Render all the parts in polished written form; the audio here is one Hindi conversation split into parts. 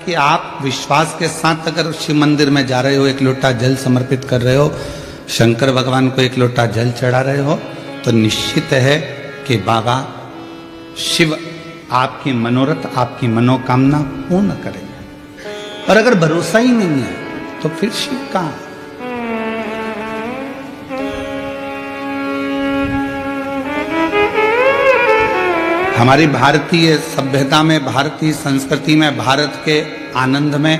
कि आप विश्वास के साथ अगर शिव मंदिर में जा रहे हो, एक लोटा जल समर्पित कर रहे हो, शंकर भगवान को एक लोटा जल चढ़ा रहे हो, तो निश्चित है कि बाबा शिव आपकी मनोरथ, आपकी मनोकामना पूर्ण करेंगे। और अगर भरोसा ही नहीं है तो फिर शिव कहाँ? हमारी भारतीय सभ्यता में, भारतीय संस्कृति में, भारत के आनंद में,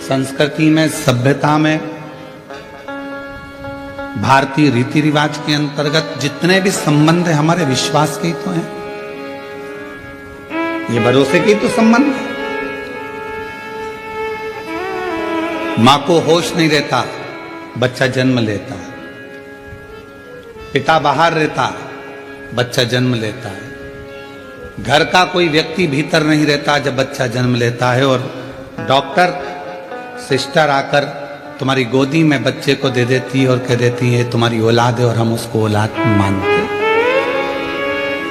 संस्कृति में, सभ्यता में, भारतीय रीति रिवाज के अंतर्गत जितने भी संबंध है हमारे विश्वास के ही तो हैं, ये भरोसे के ही तो संबंध है। मां को होश नहीं रहता, बच्चा जन्म लेता है। पिता बाहर रहता, बच्चा जन्म लेता है। घर का कोई व्यक्ति भीतर नहीं रहता जब बच्चा जन्म लेता है, और डॉक्टर सिस्टर आकर तुम्हारी गोदी में बच्चे को दे देती है और कह देती है तुम्हारी औलाद है, और हम उसको औलाद मानते।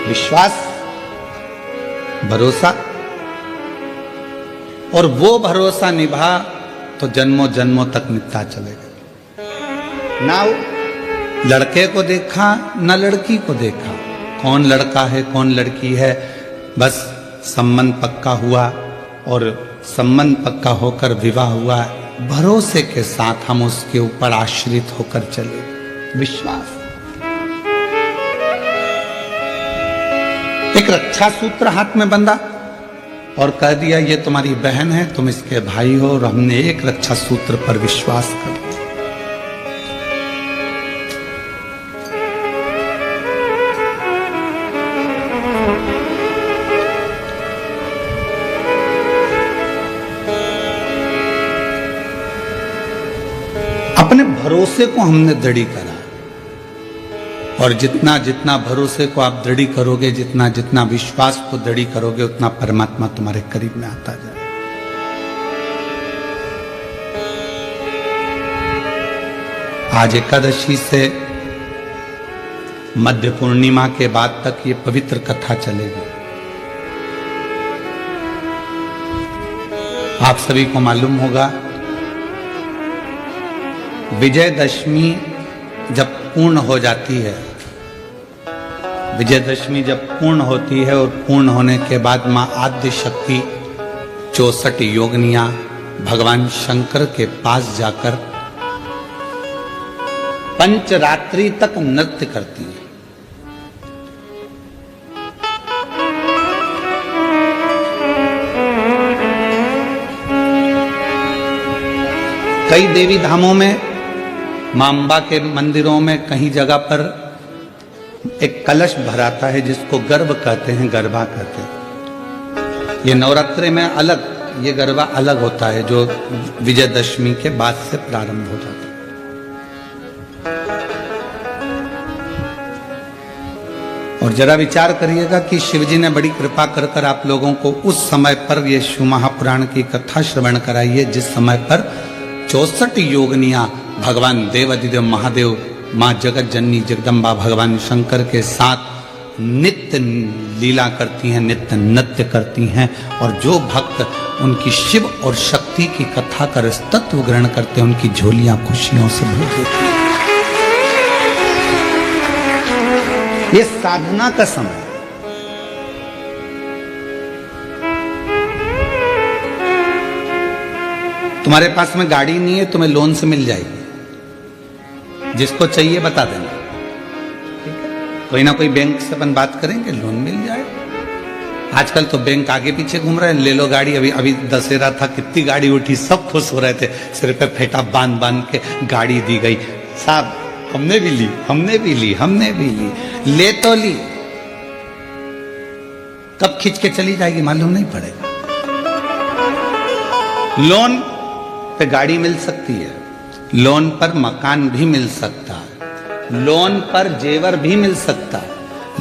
विश्वास, भरोसा, और वो भरोसा निभा तो जन्मों जन्मों तक निभता चलेगा। ना लड़के को देखा ना लड़की को देखा, कौन लड़का है कौन लड़की है, बस संबंध पक्का हुआ, और संबंध पक्का होकर विवाह हुआ, भरोसे के साथ हम उसके ऊपर आश्रित होकर चले। विश्वास। एक रक्षा सूत्र हाथ में बंधा और कह दिया ये तुम्हारी बहन है, तुम इसके भाई हो, और हमने एक रक्षा सूत्र पर विश्वास कर दिया। अपने भरोसे को हमने दृढ़ करा, और जितना जितना भरोसे को आप दृढ़ करोगे, जितना जितना विश्वास को दृढ़ करोगे, उतना परमात्मा तुम्हारे करीब में आता जाए। आज एकादशी से मध्य पूर्णिमा के बाद तक ये पवित्र कथा चलेगी। आप सभी को मालूम होगा, विजयदशमी जब पूर्ण हो जाती है, विजयदशमी जब पूर्ण होती है, और पूर्ण होने के बाद मां आद्य शक्ति 64 योगिनियां भगवान शंकर के पास जाकर पंचरात्रि तक नृत्य करती हैं। कई देवी धामों में, मां अंबा के मंदिरों में कहीं जगह पर एक कलश भराता है जिसको गर्भ कहते हैं, गरबा कहते हैं। ये नवरात्रि में अलग, ये गरबा अलग होता है जो विजयदशमी के बाद से प्रारंभ हो जाता है। और जरा विचार करिएगा कि शिवजी ने बड़ी कृपा कर कर आप लोगों को उस समय पर ये शिव महापुराण की कथा श्रवण कराई है जिस समय पर 64 योगिनियां भगवान देवाधिदेव महादेव, मां जगत जननी जगदम्बा भगवान शंकर के साथ नित्य लीला करती हैं, नित्य नृत्य करती हैं। और जो भक्त उनकी शिव और शक्ति की कथा कर तत्व ग्रहण करते हैं, उनकी झोलियां खुशियों से भर देती हैं। ये साधना का समय। तुम्हारे पास में गाड़ी नहीं है, तुम्हें लोन से मिल जाएगी, जिसको चाहिए बता देना, ठीक है? कोई ना कोई बैंक से अपन बात करेंगे, लोन मिल जाए। आजकल तो बैंक आगे पीछे घूम रहे हैं, ले लो गाड़ी। अभी अभी दशहरा था, कितनी गाड़ी उठी, सब खुश हो रहे थे, सिर पे फेटा बांध बांध के गाड़ी दी गई। साहब हमने भी ली, हमने भी ली, हमने भी ली, ले तो ली, कब खींच के चली जाएगी मालूम नहीं पड़ेगा। लोन पे गाड़ी मिल सकती है, लोन पर मकान भी मिल सकता है, लोन पर जेवर भी मिल सकता है,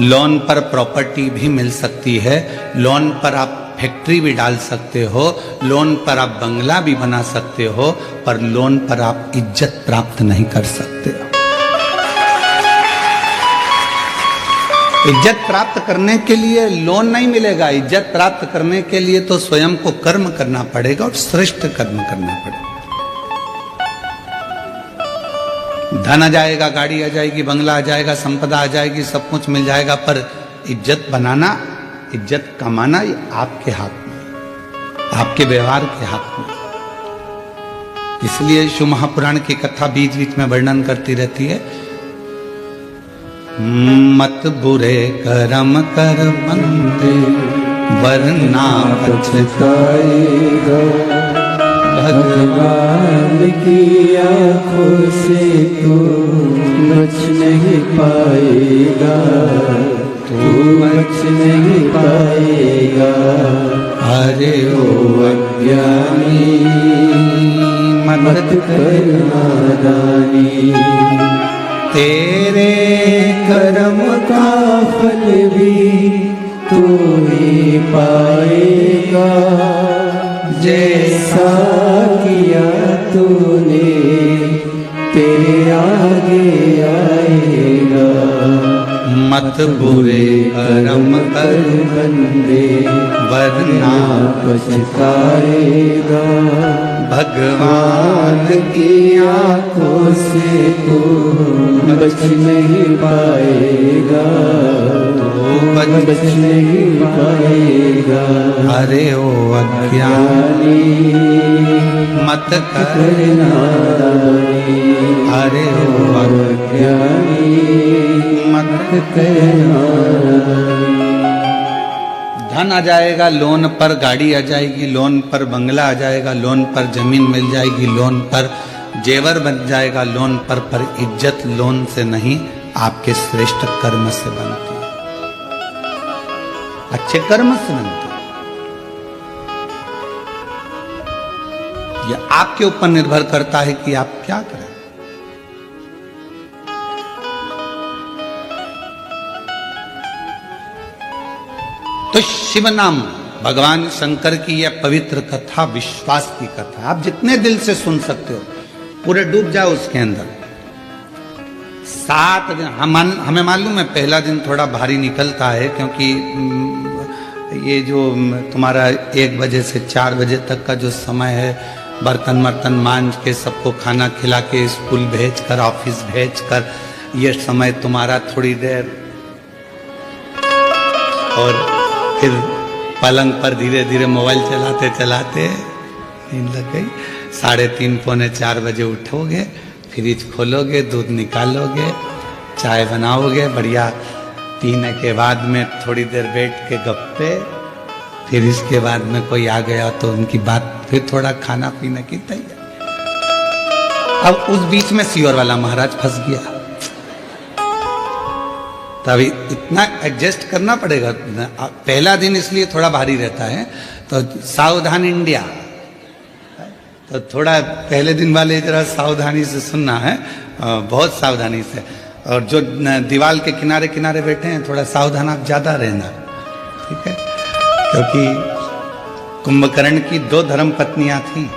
लोन पर प्रॉपर्टी भी मिल सकती है, लोन पर आप फैक्ट्री भी डाल सकते हो, लोन पर आप बंगला भी बना सकते हो, पर लोन पर आप इज्जत प्राप्त नहीं कर सकते हो। इज्जत प्राप्त करने के लिए लोन नहीं मिलेगा। इज्जत प्राप्त करने के लिए तो स्वयं को कर्म करना पड़ेगा और श्रेष्ठ कर्म करना पड़ेगा। धन आ जाएगा, गाड़ी आ जाएगी, बंगला आ जाएगा, संपदा आ जाएगी, सब कुछ मिल जाएगा, पर इज्जत बनाना, इज्जत कमाना ये आपके हाथ में, आपके व्यवहार के हाथ में। इसलिए शिव महापुराण की कथा बीच बीच में वर्णन करती रहती है, मत बुरे कर्म कर बंदे वरना पछताएगा, भगवान की आँखों से तू बच नहीं पाएगा, तू बच नहीं पाएगा। अरे ओ अज्ञानी मत कर नादानी, तेरे कर्म का फल भी तू ही पाएगा, जैसा किया तूने तेरे आगे आएगा। मत बुरे कर्म कर बंदे वरना पछताएगा, भगवान की आँखों से तू बच नहीं पाएगा, बच नहीं पाएगा। अरे ओ अज्ञानी मत कर नादानी, अरे ओ अज्ञानी मत करना। धन आ जाएगा लोन पर, गाड़ी आ जाएगी लोन पर, बंगला आ जाएगा लोन पर, जमीन मिल जाएगी लोन पर, जेवर बन जाएगा लोन पर इज्जत लोन से नहीं, आपके श्रेष्ठ कर्म से बनती है, अच्छे कर्म से बनती है। यह आपके ऊपर निर्भर करता है कि आप क्या करें। तो शिव नाम भगवान शंकर की यह पवित्र कथा विश्वास की कथा, आप जितने दिल से सुन सकते हो, पूरे डूब जाओ उसके अंदर। 7 दिन हमें मालूम है पहला दिन थोड़ा भारी निकलता है, क्योंकि ये जो तुम्हारा 1 बजे से 4 बजे तक का जो समय है, बर्तन वर्तन मांज के सबको खाना खिला के स्कूल भेज कर, ऑफिस भेज कर, ये समय तुम्हारा थोड़ी देर, और फिर पलंग पर धीरे धीरे मोबाइल चलाते चलाते नींद लग गई। 3:30 पौने 4 बजे उठोगे, फ्रिज खोलोगे, दूध निकालोगे, चाय बनाओगे, बढ़िया पीने के बाद में थोड़ी देर बैठ के गप्पे, फिर इसके बाद में कोई आ गया तो उनकी बात, फिर थोड़ा खाना पीने की तैयारी। अब उस बीच में सियोर वाला महाराज फंस गया, तभी इतना एडजस्ट करना पड़ेगा। पहला दिन इसलिए थोड़ा भारी रहता है, तो सावधान इंडिया, तो थोड़ा पहले दिन वाले जरा सावधानी से सुनना है, बहुत सावधानी से। और जो दीवार के किनारे किनारे बैठे हैं, थोड़ा सावधान आप ज्यादा रहना, ठीक है, क्योंकि कुंभकर्ण की 2 धर्म पत्नियां थीं,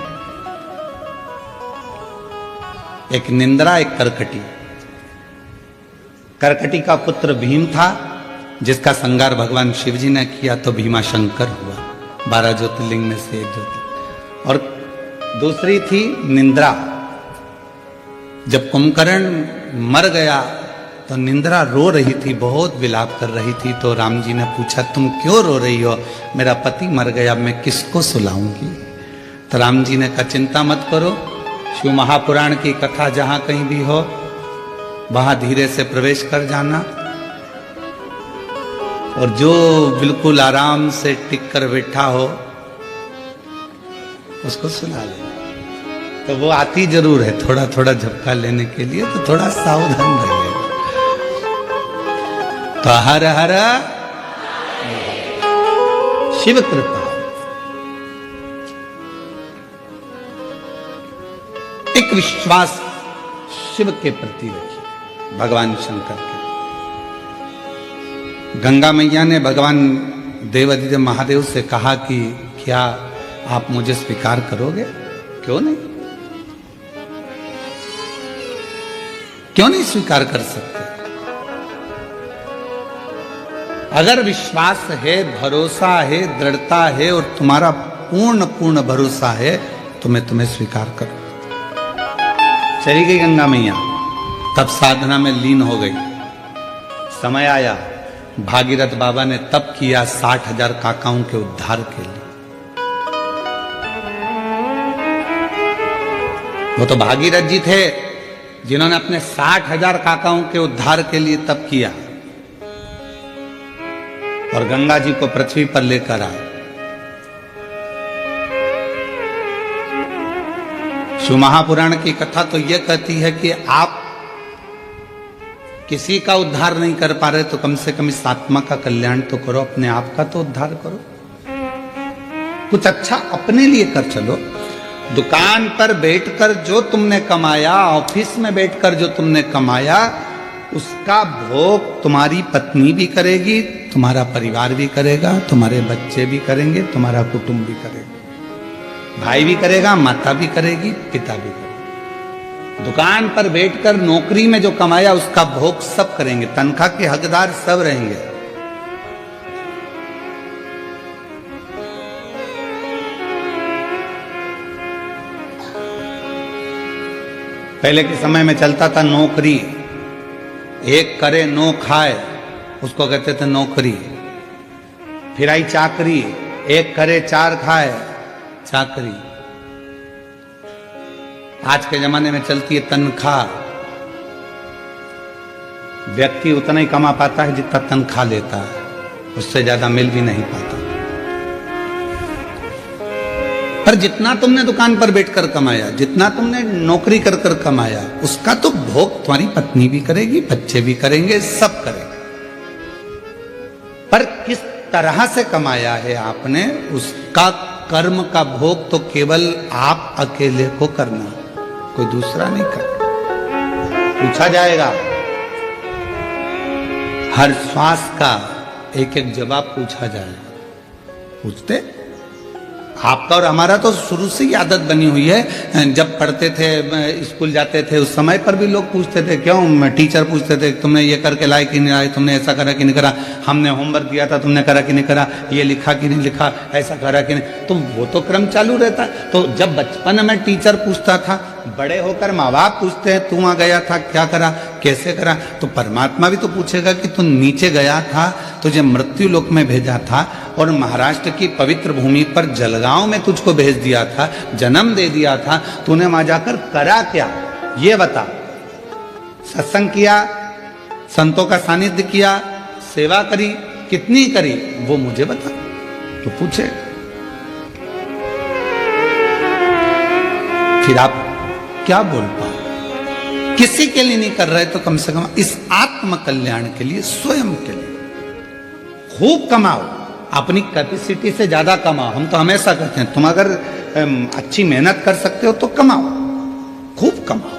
एक निंद्रा, एक करकटी। करकटी का पुत्र भीम था, जिसका संगार भगवान शिव जी ने किया तो भीमा शंकर हुआ, 12 ज्योतिर्लिंग में से एक ज्योतिर्लिंग। और दूसरी थी निंद्रा। जब कुंभकर्ण मर गया तो निंद्रा रो रही थी, बहुत विलाप कर रही थी, तो राम जी ने पूछा तुम क्यों रो रही हो, मेरा पति मर गया, मैं किसको सुलाऊंगी। तो राम जी ने कहा चिंता मत करो, शिव महापुराण की कथा जहां कहीं भी हो वहां धीरे से प्रवेश कर जाना, और जो बिल्कुल आराम से टिक कर बैठा हो उसको सुना लेना। तो वो आती जरूर है थोड़ा थोड़ा झपका लेने के लिए, तो थोड़ा सावधान रहिएगा। तो हर हर शिव कृपा, एक विश्वास शिव के प्रति रखिए, भगवान शंकर के। गंगा मैया ने भगवान देवादिदेव महादेव से कहा कि क्या आप मुझे स्वीकार करोगे? क्यों नहीं, क्यों नहीं स्वीकार कर सकते? अगर विश्वास है, भरोसा है, दृढ़ता है और तुम्हारा पूर्ण भरोसा है तो मैं तुम्हें स्वीकार करूं। चली गई गंगा मैया, तब साधना में लीन हो गई। समय आया, भागीरथ बाबा ने तप किया 60,000 काकाओं के उद्धार के लिए। वो तो भागीरथ जी थे जिन्होंने अपने 60,000 काकाओं के उद्धार के लिए तप किया और गंगा जी को पृथ्वी पर लेकर आए। शिव महापुराण की कथा तो यह कहती है कि आप किसी का उद्धार नहीं कर पा रहे तो कम से कम इस आत्मा का कल्याण तो करो, अपने आप का तो उद्धार करो, कुछ अच्छा अपने लिए कर चलो। दुकान पर बैठकर जो तुमने कमाया, ऑफिस में बैठकर जो तुमने कमाया, उसका भोग तुम्हारी पत्नी भी करेगी, तुम्हारा परिवार भी करेगा, तुम्हारे बच्चे भी करेंगे, तुम्हारा कुटुंब भी करेगा, भाई भी करेगा, माता भी करेगी, पिता भी करेगा। दुकान पर बैठकर नौकरी में जो कमाया उसका भोग सब करेंगे, तनख्वाह के हकदार सब रहेंगे। पहले के समय में चलता था नौकरी, एक करे नो खाए, उसको कहते थे नौकरी। फिर आई चाकरी, एक करे चार खाए, चाकरी। आज के जमाने में चलती है तनख्वाह। व्यक्ति उतना ही कमा पाता है जितना तनख्वाह लेता है, उससे ज्यादा मिल भी नहीं पाता। पर जितना तुमने दुकान पर बैठकर कमाया, जितना तुमने नौकरी कर कर कमाया, उसका तो भोग तुम्हारी पत्नी भी करेगी, बच्चे भी करेंगे, सब करेंगे। पर किस तरह से कमाया है आपने, उसका कर्म का भोग तो केवल आप अकेले को करना, कोई दूसरा नहीं करना। पूछा जाएगा, हर श्वास का एक एक जवाब पूछा जाएगा। पूछते आपका और हमारा तो शुरू से ही आदत बनी हुई है। जब पढ़ते थे, स्कूल जाते थे, उस समय पर भी लोग पूछते थे, क्यों टीचर पूछते थे तुमने ये करके लाए कि नहीं लाए, तुमने ऐसा करा कि नहीं करा, हमने होमवर्क दिया था तुमने करा कि नहीं करा, ये लिखा कि नहीं लिखा, ऐसा करा कि नहीं। तो वो तो क्रम चालू रहता है। तो जब बचपन में टीचर पूछता था, बड़े होकर माँ बाप पूछते हैं, तू वहां गया था, क्या करा, कैसे करा। तो परमात्मा भी तो पूछेगा कि तू नीचे गया था, तुझे मृत्यु लोक में भेजा था और महाराष्ट्र की पवित्र भूमि पर जलगांव में तुझको भेज दिया था, जन्म दे दिया था, तूने वहां जाकर करा क्या, ये बता। सत्संग किया, संतों का सानिध्य किया, सेवा करी, कितनी करी, वो मुझे बता। तो पूछे, फिर आप क्या बोल पाओ। किसी के लिए नहीं कर रहे तो कम से कम इस आत्म कल्याण के लिए, स्वयं के लिए खूब कमाओ, अपनी कैपेसिटी से ज्यादा कमाओ। हम तो हमेशा कहते हैं, तुम अगर अच्छी मेहनत कर सकते हो तो कमाओ, खूब कमाओ।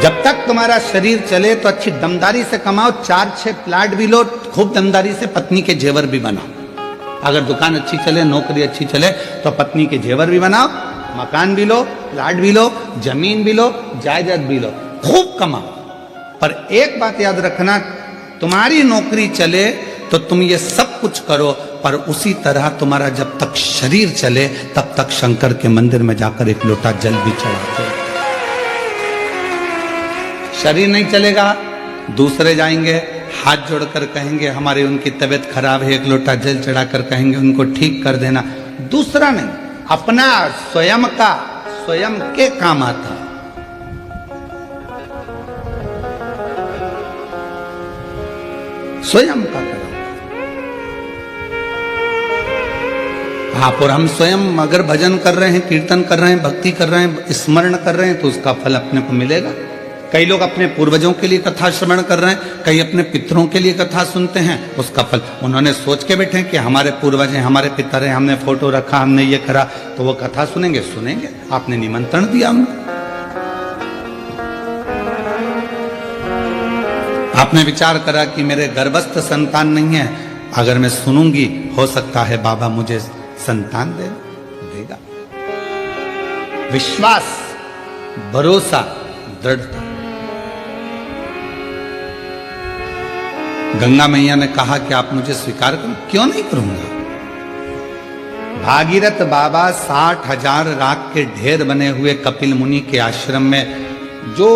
जब तक तुम्हारा शरीर चले तो अच्छी दमदारी से कमाओ, 4-6 प्लाट भी लो, खूब दमदारी से पत्नी के जेवर भी बनाओ। अगर दुकान अच्छी चले, नौकरी अच्छी चले, तो पत्नी के जेवर भी बनाओ, मकान भी लो, प्लाट भी लो, जमीन भी लो, जायदाद भी लो, खूब कमाओ। पर एक बात याद रखना, तुम्हारी नौकरी चले तो तुम ये सब कुछ करो, पर उसी तरह तुम्हारा जब तक शरीर चले तब तक शंकर के मंदिर में जाकर एक लोटा जल भी चढ़ाते। शरीर नहीं चलेगा, दूसरे जाएंगे, हाथ जोड़कर कहेंगे हमारी उनकी तबीयत खराब है, एक लोटा जल चढ़ाकर कहेंगे उनको ठीक कर देना। दूसरा नहीं, अपना स्वयं का, स्वयं के काम आता। स्वयं का करो आप और हम। स्वयं अगर भजन कर रहे हैं, कीर्तन कर रहे हैं, भक्ति कर रहे हैं, स्मरण कर रहे हैं, तो उसका फल अपने को मिलेगा। कई लोग अपने पूर्वजों के लिए कथा श्रवण कर रहे हैं, कई अपने पितरों के लिए कथा सुनते हैं, उसका फल उन्होंने सोच के बैठे कि हमारे पूर्वज हैं, हमारे पितर हैं, हमने फोटो रखा, हमने ये करा, तो वो कथा सुनेंगे, सुनेंगे। आपने निमंत्रण दिया उनको, आपने विचार करा कि मेरे गर्भस्थ संतान नहीं है, अगर मैं सुनूंगी हो सकता है बाबा मुझे संतान देगा। विश्वास, भरोसा, दृढ़ता, गंगा मैया ने कहा कि आप मुझे स्वीकार करो। क्यों नहीं करूंगा? भागीरथ बाबा 60,000 राख के ढेर बने हुए कपिल मुनि के आश्रम में जो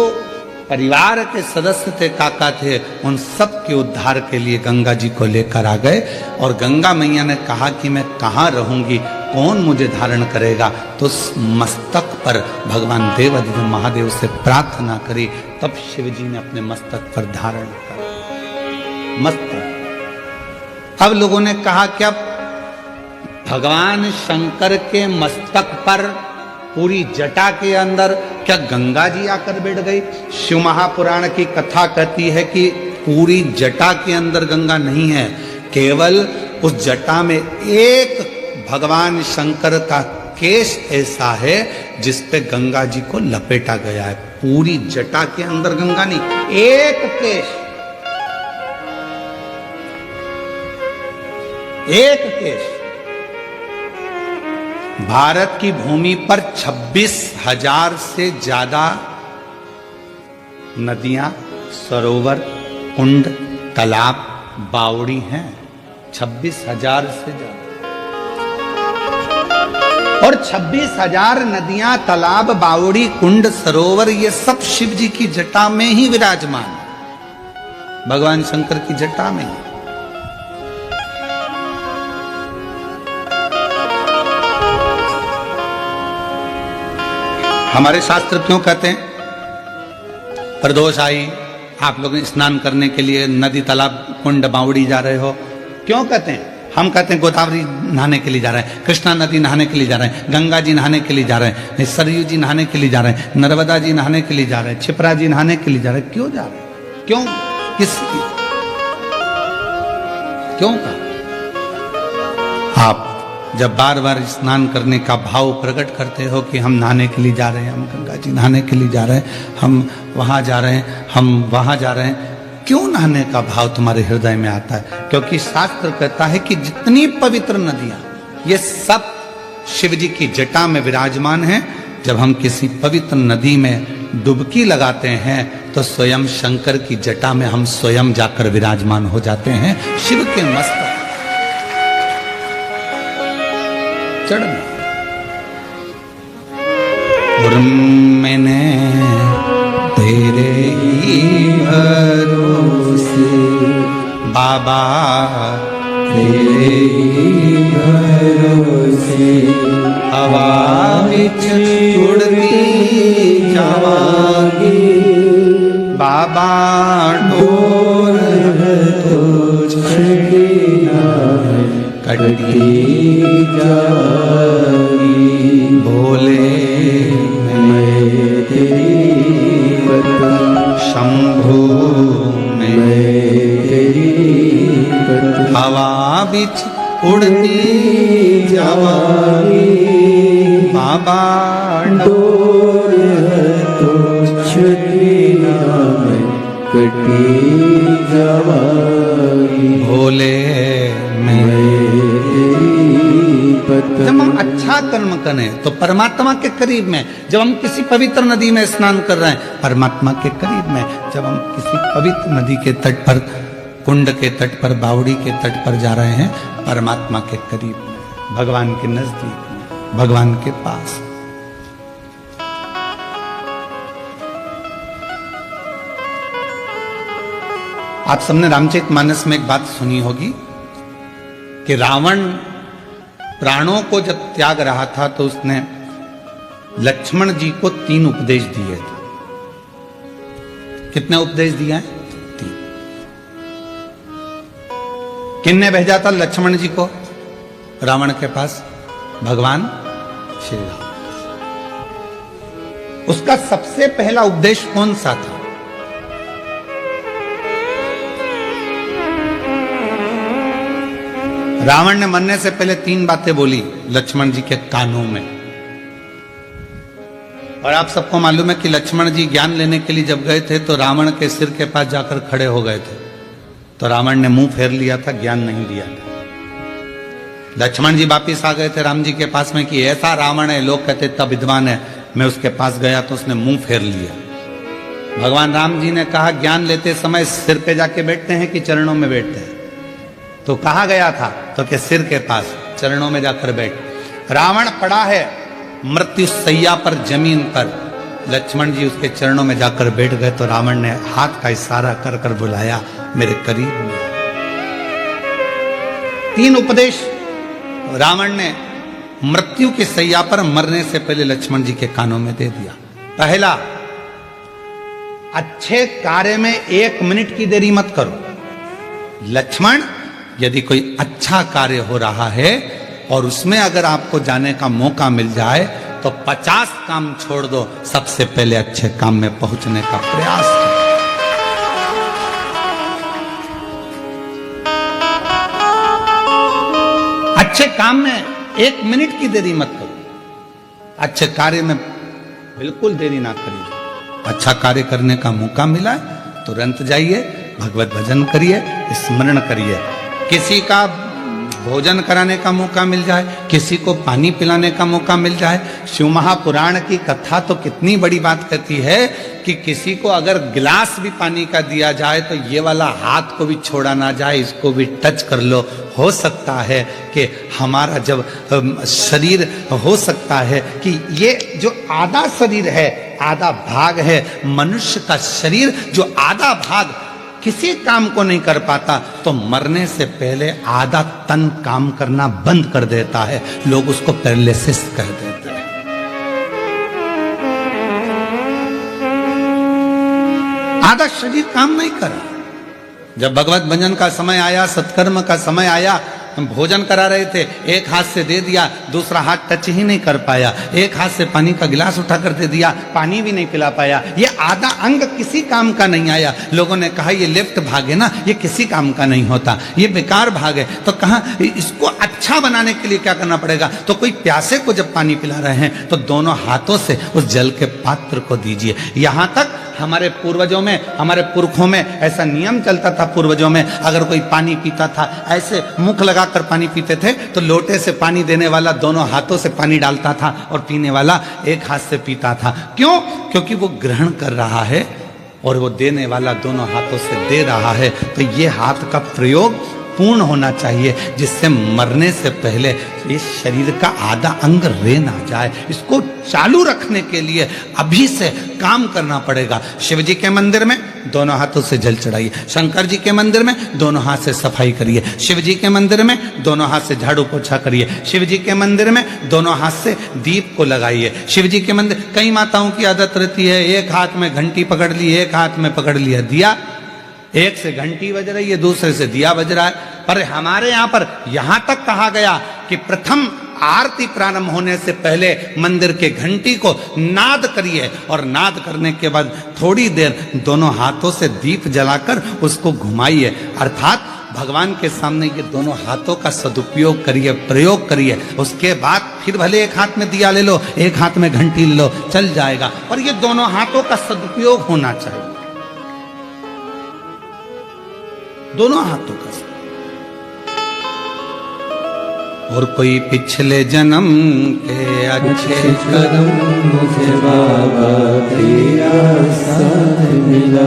परिवार के सदस्य थे, काका थे, उन सब के उद्धार के लिए गंगा जी को लेकर आ गए। और गंगा मैया ने कहा कि मैं कहाँ रहूंगी, कौन मुझे धारण करेगा? तो उस मस्तक पर भगवान देवाधिदेव महादेव से प्रार्थना करी, तब शिव जी ने अपने मस्तक पर धारण कर मस्तक। अब लोगों ने कहा कि अब भगवान शंकर के मस्तक पर पूरी जटा के अंदर क्या गंगा जी आकर बैठ गई? शिव महापुराण की कथा कहती है कि पूरी जटा के अंदर गंगा नहीं है, केवल उस जटा में एक भगवान शंकर का केश ऐसा है जिस पे गंगा जी को लपेटा गया है। पूरी जटा के अंदर गंगा नहीं, एक केश, एक केश। भारत की भूमि पर 26,000 से ज्यादा नदियां, सरोवर, कुंड, तालाब, बावड़ी हैं। 26,000 से ज्यादा। और 26,000 नदियां, तालाब, बावड़ी, कुंड, सरोवर, ये सब शिव जी की जटा में ही विराजमान, भगवान शंकर की जटा में ही। हमारे शास्त्र क्यों कहते हैं प्रदोष आई, आप लोग स्नान करने के लिए नदी, तालाब, कुंड, बावड़ी जा रहे हो? क्यों कहते हैं? हम कहते हैं गोदावरी नहाने के लिए जा रहे हैं, कृष्णा नदी नहाने के लिए जा रहे हैं, गंगा जी नहाने के लिए जा रहे हैं, सरयू जी नहाने के लिए जा रहे हैं, नर्मदा जी नहाने के लिए जा रहे हैं, क्षिप्रा जी नहाने के लिए जा रहे हैं। क्यों जा रहे हैं? क्यों? किस क्यों का? आप जब बार बार स्नान करने का भाव प्रकट करते हो कि हम नहाने के लिए जा रहे हैं, हम गंगा जी नहाने के लिए जा रहे हैं, हम वहां जा रहे हैं, हम वहां जा रहे हैं, क्यों नहाने का भाव तुम्हारे हृदय में आता है? क्योंकि शास्त्र कहता है कि जितनी पवित्र नदियां, ये सब शिव जी की जटा में विराजमान हैं। जब हम किसी पवित्र नदी में डुबकी लगाते हैं तो स्वयं शंकर की जटा में हम स्वयं जाकर विराजमान हो जाते हैं। शिव के मस्तक चढ़ना। मैंने तेरे ही भरोसे बाबा, तेरे ही भरोसे हवा विच उड़ती जावांगी बाबा, डोर तो छड़ना कटती जाएगी। भोले मैं तेरी पत्नी, शंभु में तेरी पत्नी, हवा बिच उड़ती जावांगी बाबा, डोर तो छड़ना कटी जावांगी। भोले जब हम अच्छा कर्म करें तो परमात्मा के करीब में, जब हम किसी पवित्र नदी में स्नान कर रहे हैं परमात्मा के करीब में, जब हम किसी पवित्र नदी के तट पर, कुंड के तट पर, बावड़ी के तट पर जा रहे हैं परमात्मा के करीब में, भगवान के नजदीक में, भगवान के पास। आप सबने रामचरितमानस में एक बात सुनी होगी कि रावण प्राणों को जब त्याग रहा था तो उसने लक्ष्मण जी को 3 उपदेश दिए थे। कितने उपदेश दिए हैं? 3। किसने भेजा था लक्ष्मण जी को रावण के पास? भगवान श्री राम। उसका सबसे पहला उपदेश कौन सा था? रावण ने मरने से पहले 3 बातें बोली लक्ष्मण जी के कानों में। और आप सबको मालूम है कि लक्ष्मण जी ज्ञान लेने के लिए जब गए थे तो रावण के सिर के पास जाकर खड़े हो गए थे, तो रावण ने मुंह फेर लिया था, ज्ञान नहीं दिया था। लक्ष्मण जी वापिस आ गए थे राम जी के पास में कि ऐसा रावण है, लोग कहते तब विद्वान है। मैं उसके पास गया तो उसने मुंह फेर लिया। भगवान राम जी ने कहा ज्ञान लेते समय सिर पे जाके बैठते हैं कि चरणों में बैठते हैं? तो कहा गया था तो कि सिर के पास चरणों में जाकर बैठ। रावण पड़ा है मृत्यु सैया पर, जमीन पर, लक्ष्मण जी उसके चरणों में जाकर बैठ गए तो रावण ने हाथ का इशारा कर कर बुलाया मेरे करीब में। 3 उपदेश रावण ने मृत्यु की सैया पर मरने से पहले लक्ष्मण जी के कानों में दे दिया। पहला, अच्छे कार्य में 1 मिनट की देरी मत करो। लक्ष्मण, यदि कोई अच्छा कार्य हो रहा है और उसमें अगर आपको जाने का मौका मिल जाए तो 50 काम छोड़ दो, सबसे पहले अच्छे काम में पहुंचने का प्रयास करो। अच्छे काम में 1 मिनट की देरी मत करो। अच्छे कार्य में बिल्कुल देरी ना करिए। अच्छा कार्य करने का मौका मिला है तुरंत जाइए, भगवत भजन करिए, स्मरण करिए। किसी का भोजन कराने का मौका मिल जाए, किसी को पानी पिलाने का मौका मिल जाए। शिव महापुराण की कथा तो कितनी बड़ी बात कहती है कि किसी को अगर गिलास भी पानी का दिया जाए तो ये वाला हाथ को भी छोड़ा ना जाए, इसको भी टच कर लो। हो सकता है कि हमारा जब शरीर, हो सकता है कि ये जो आधा शरीर है, आधा भाग है मनुष्य का शरीर, जो आधा भाग किसी काम को नहीं कर पाता तो मरने से पहले आधा तन काम करना बंद कर देता है। लोग उसको पैरालिसिस कह देते हैं। आधा शरीर काम नहीं करा। जब भगवत भजन का समय आया, सत्कर्म का समय आया, हम भोजन करा रहे थे, एक हाथ से दे दिया, दूसरा हाथ टच ही नहीं कर पाया। एक हाथ से पानी का गिलास उठा कर दे दिया, पानी भी नहीं पिला पाया। ये आधा अंग किसी काम का नहीं आया। लोगों ने कहा ये लेफ्ट भाग है ना, ये किसी काम का नहीं होता, ये बेकार भाग है। तो कहा इसको अच्छा बनाने के लिए क्या करना पड़ेगा? तो कोई प्यासे को जब पानी पिला रहे हैं तो दोनों हाथों से उस जल के पात्र को दीजिए। यहां तक हमारे पूर्वजों में, हमारे पुरखों में ऐसा नियम चलता था। पूर्वजों में अगर कोई पानी पीता था, ऐसे मुख लगाकर पानी पीते थे तो लोटे से पानी देने वाला दोनों हाथों से पानी डालता था और पीने वाला एक हाथ से पीता था। क्यों? क्योंकि वो ग्रहण कर रहा है और वो देने वाला दोनों हाथों से दे रहा है। तो ये हाथ का प्रयोग पूर्ण होना चाहिए, जिससे मरने से पहले इस शरीर का आधा अंग रह ना जाए। इसको चालू रखने के लिए अभी से काम करना पड़ेगा। शिव जी के मंदिर में दोनों हाथों से जल चढ़ाइए, शंकर जी के मंदिर में दोनों हाथ से सफाई करिए, शिव जी के मंदिर में दोनों हाथ से झाड़ू पोछा करिए, शिव जी के मंदिर में दोनों हाथ से दीप को लगाइए। शिव जी के मंदिर, कई माताओं की आदत रहती है एक हाथ में घंटी पकड़ ली, एक हाथ में पकड़ लिया दिया, एक से घंटी बज रही है, दूसरे से दिया बज रहा है। पर हमारे यहाँ पर यहाँ तक कहा गया कि प्रथम आरती प्रारंभ होने से पहले मंदिर के घंटी को नाद करिए और नाद करने के बाद थोड़ी देर दोनों हाथों से दीप जलाकर उसको घुमाइए। अर्थात भगवान के सामने ये दोनों हाथों का सदुपयोग करिए, प्रयोग करिए। उसके बाद फिर भले एक हाथ में दिया ले लो, एक हाथ में घंटी ले लो, चल जाएगा, पर ये दोनों हाथों का सदुपयोग होना चाहिए, दोनों हाथों का। और कोई पिछले जन्म के अच्छे कर्म मुझे बाबा तेरा साथ मिला,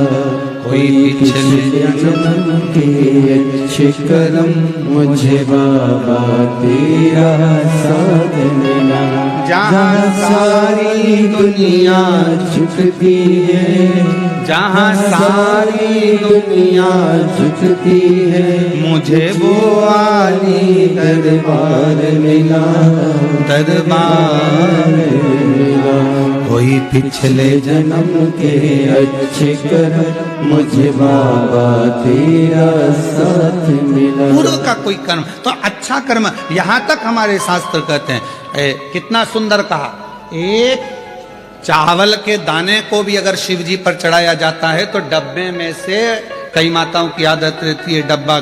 कोई पिछले जन्म के अच्छे कर्म मुझे बाबा तेरा साथ मिला। जहाँ सारी दुनिया झुकती है, जहाँ सारी दुनिया झुकती है, मुझे वो वाली दरबार मिला, दरबार मिला। कोई पिछले जन्म के अच्छे कर्म मुझे बाबा तेरा साथ मिला। पूर्व का कोई कर्म तो अच्छा कर्म। यहाँ तक हमारे शास्त्र कहते हैं, कितना सुंदर कहा, एक चावल के दाने को भी अगर शिव जी पर चढ़ाया जाता है तो डब्बे में से, कई माताओं की आदत रहती है डब्बा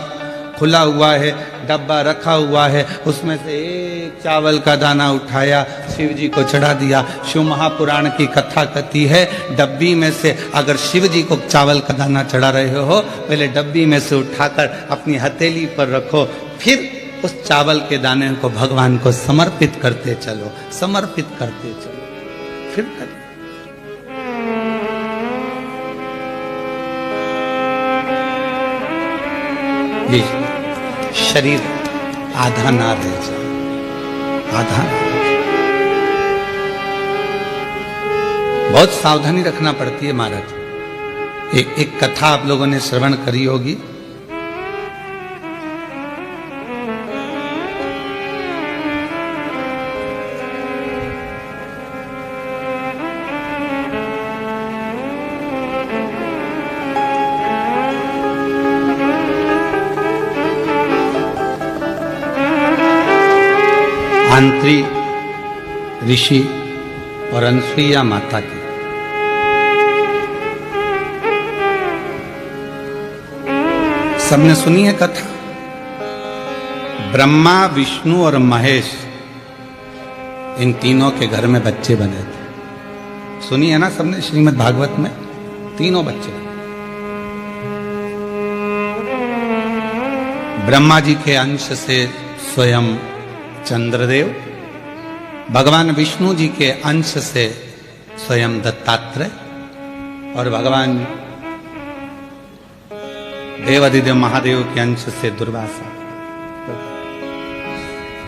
खुला हुआ है, डब्बा रखा हुआ है, उसमें से एक चावल का दाना उठाया, शिव जी को चढ़ा दिया। शिव महापुराण की कथा कहती है, डब्बी में से अगर शिव जी को चावल का दाना चढ़ा रहे हो, पहले डब्बी में से उठाकर अपनी हथेली पर रखो, फिर उस चावल के दाने को भगवान को समर्पित करते चलो, समर्पित करते चलो, फिर कर। ये शरीर आधा ना रह जाए, आधा ना रह जाए। बहुत सावधानी रखना पड़ती है महाराज। एक कथा आप लोगों ने श्रवण करी होगी। आंत्री ऋषि और अनसुईया माता की। सबने सुनी है कथा। ब्रह्मा, विष्णु और महेश, इन तीनों के घर में बच्चे बने थे। सुनी है ना सबने, श्रीमद् भागवत में तीनों बच्चे। ब्रह्मा जी के अंश से स्वयं चंद्रदेव, भगवान विष्णु जी के अंश से स्वयं दत्तात्रेय, और भगवान देवादिदेव महादेव के अंश से दुर्वासा।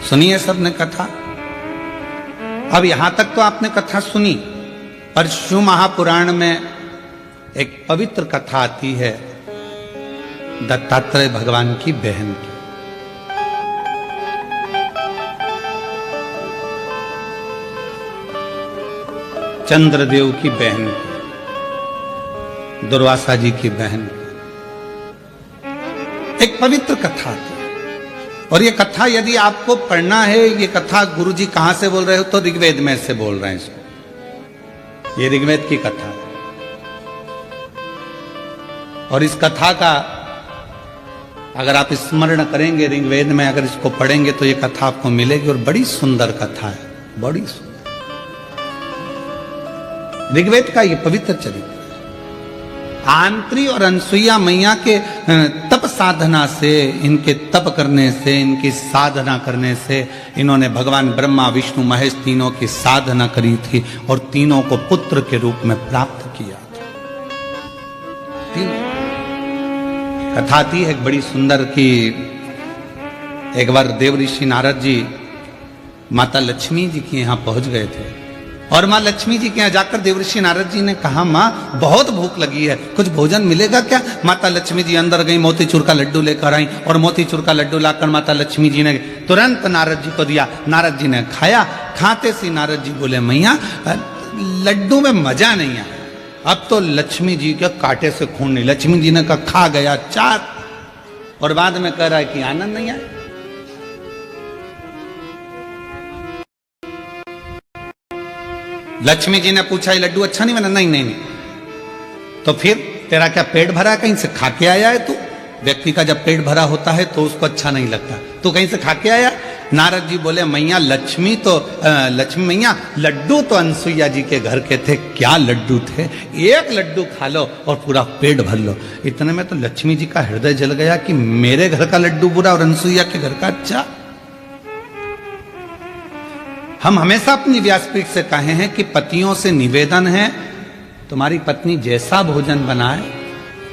सुनिए सबने कथा। अब यहां तक तो आपने कथा सुनी, पर शिव महापुराण में एक पवित्र कथा आती है दत्तात्रेय भगवान की बहन की। चंद्रदेव की बहन, दुर्वासा जी की बहन। एक पवित्र कथा थी, और ये कथा यदि आपको पढ़ना है, ये कथा गुरु जी कहां से बोल रहे हो, तो ऋग्वेद में से बोल रहे हैं इसको। ये ऋग्वेद की कथा है, और इस कथा का अगर आप स्मरण करेंगे ऋग्वेद में, अगर इसको पढ़ेंगे तो ये कथा आपको मिलेगी, और बड़ी सुंदर कथा है, बड़ी सुंदर। ऋग्वेद का ये पवित्र चरित्र। आंत्री और अनसुईया मैया के तप साधना से, इनके तप करने से, इनकी साधना करने से इन्होंने भगवान ब्रह्मा, विष्णु, महेश तीनों की साधना करी थी, और तीनों को पुत्र के रूप में प्राप्त किया था। तीनों कथा थी एक बड़ी सुंदर की। एक बार देव ऋषि नारद जी माता लक्ष्मी जी के यहाँ पहुंच गए थे, और माँ लक्ष्मी जी के यहाँ जाकर देवर्षि नारद जी ने कहा, माँ बहुत भूख लगी है, कुछ भोजन मिलेगा क्या? माता लक्ष्मी जी अंदर गई, मोतीचूर का लड्डू लेकर आई, और मोतीचूर का लड्डू लाकर माता लक्ष्मी जी ने तुरंत नारद जी को दिया। नारद जी ने खाया। खाते से नारद जी बोले, मैया लड्डू में मजा नहीं आया। अब तो लक्ष्मी जी के कांटे से खून नहीं। लक्ष्मी जी ने कहा, खा गया चाट, और बाद में कह रहा है कि आनंद नहीं आया। लक्ष्मी जी ने पूछा, ये लड्डू अच्छा नहीं बना? नहीं नहीं नहीं। तो फिर तेरा क्या पेट भरा है? कहीं से खा के आया है तू? व्यक्ति का जब पेट भरा होता है तो उसको अच्छा नहीं लगता। तू कहीं से खा के आया? नारद जी बोले, मैया लक्ष्मी मैया लड्डू तो अनसुईया जी के घर के थे। क्या लड्डू थे? एक लड्डू खा लो और पूरा पेट भर लो। इतने में तो लक्ष्मी जी का हृदय जल गया कि मेरे घर का लड्डू बुरा और अनसुईया के घर का अच्छा। हम हमेशा अपनी व्यासपीठ से कहे हैं कि पतियों से निवेदन है, तुम्हारी पत्नी जैसा भोजन बनाए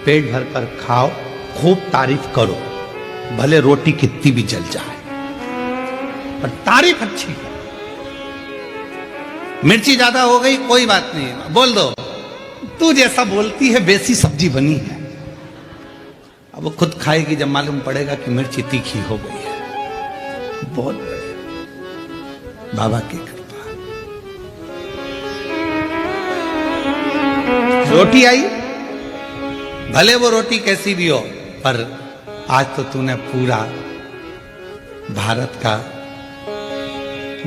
पेट भर कर खाओ, खूब तारीफ करो, भले रोटी कितनी भी जल जाए, पर तारीफ अच्छी करो। मिर्ची ज्यादा हो गई कोई बात नहीं, बोल दो तू जैसा बोलती है वैसी सब्जी बनी है। अब वो खुद खाएगी जब मालूम पड़ेगा कि मिर्ची तीखी हो गई है। बहुत बाबा की कृपा। रोटी आई, भले वो रोटी कैसी भी हो, पर आज तो तूने पूरा भारत का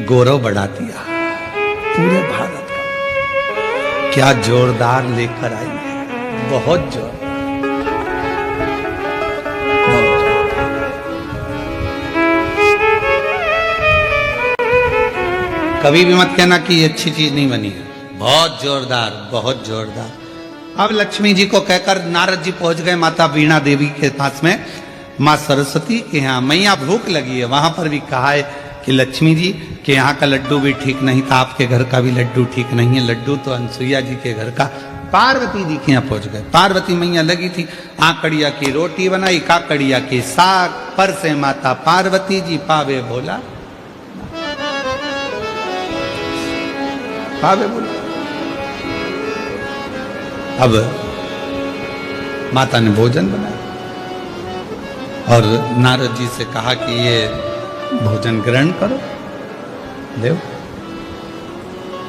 गौरव बढ़ा दिया, पूरे भारत का। क्या जोरदार लेकर आई है, बहुत जोरदार। कभी भी मत कहना कि ये अच्छी चीज नहीं बनी है, बहुत जोरदार, बहुत जोरदार। अब लक्ष्मी जी को कहकर नारद जी पहुंच गए माता वीणा देवी के पास में, माँ सरस्वती के यहाँ। मैया भूख लगी है, वहां पर भी कहा है कि लक्ष्मी जी के यहाँ का लड्डू भी ठीक नहीं था, आपके घर का भी लड्डू ठीक नहीं है। लड्डू तो अनसुईया जी के घर का। पार्वती जी के यहाँ पहुंच गए। पार्वती मैया लगी थी, आकड़िया की रोटी बनाई, काकड़िया की साग, पर से माता पार्वती जी पावे भोला, पावे भोला। अब माता ने भोजन बनाया और नारद जी से कहा कि ये भोजन ग्रहण करो, देव।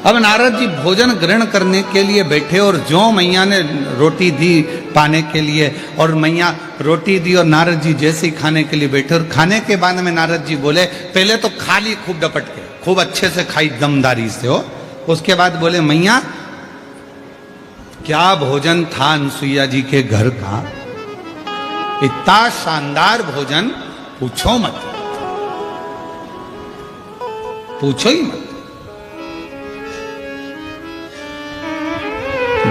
अब नारद जी भोजन ग्रहण करने के लिए बैठे और जो मैया ने रोटी दी पाने के लिए, और मैया रोटी दी और नारद जी जैसे ही खाने के लिए बैठे, और खाने के बाद में नारद जी बोले, पहले तो खा ली खूब डपट के, खूब अच्छे से खाई दमदारी से हो। उसके बाद बोले, मैया क्या भोजन था अनसुईया जी के घर का, इतना शानदार भोजन, पूछो मत, पूछो ही मत।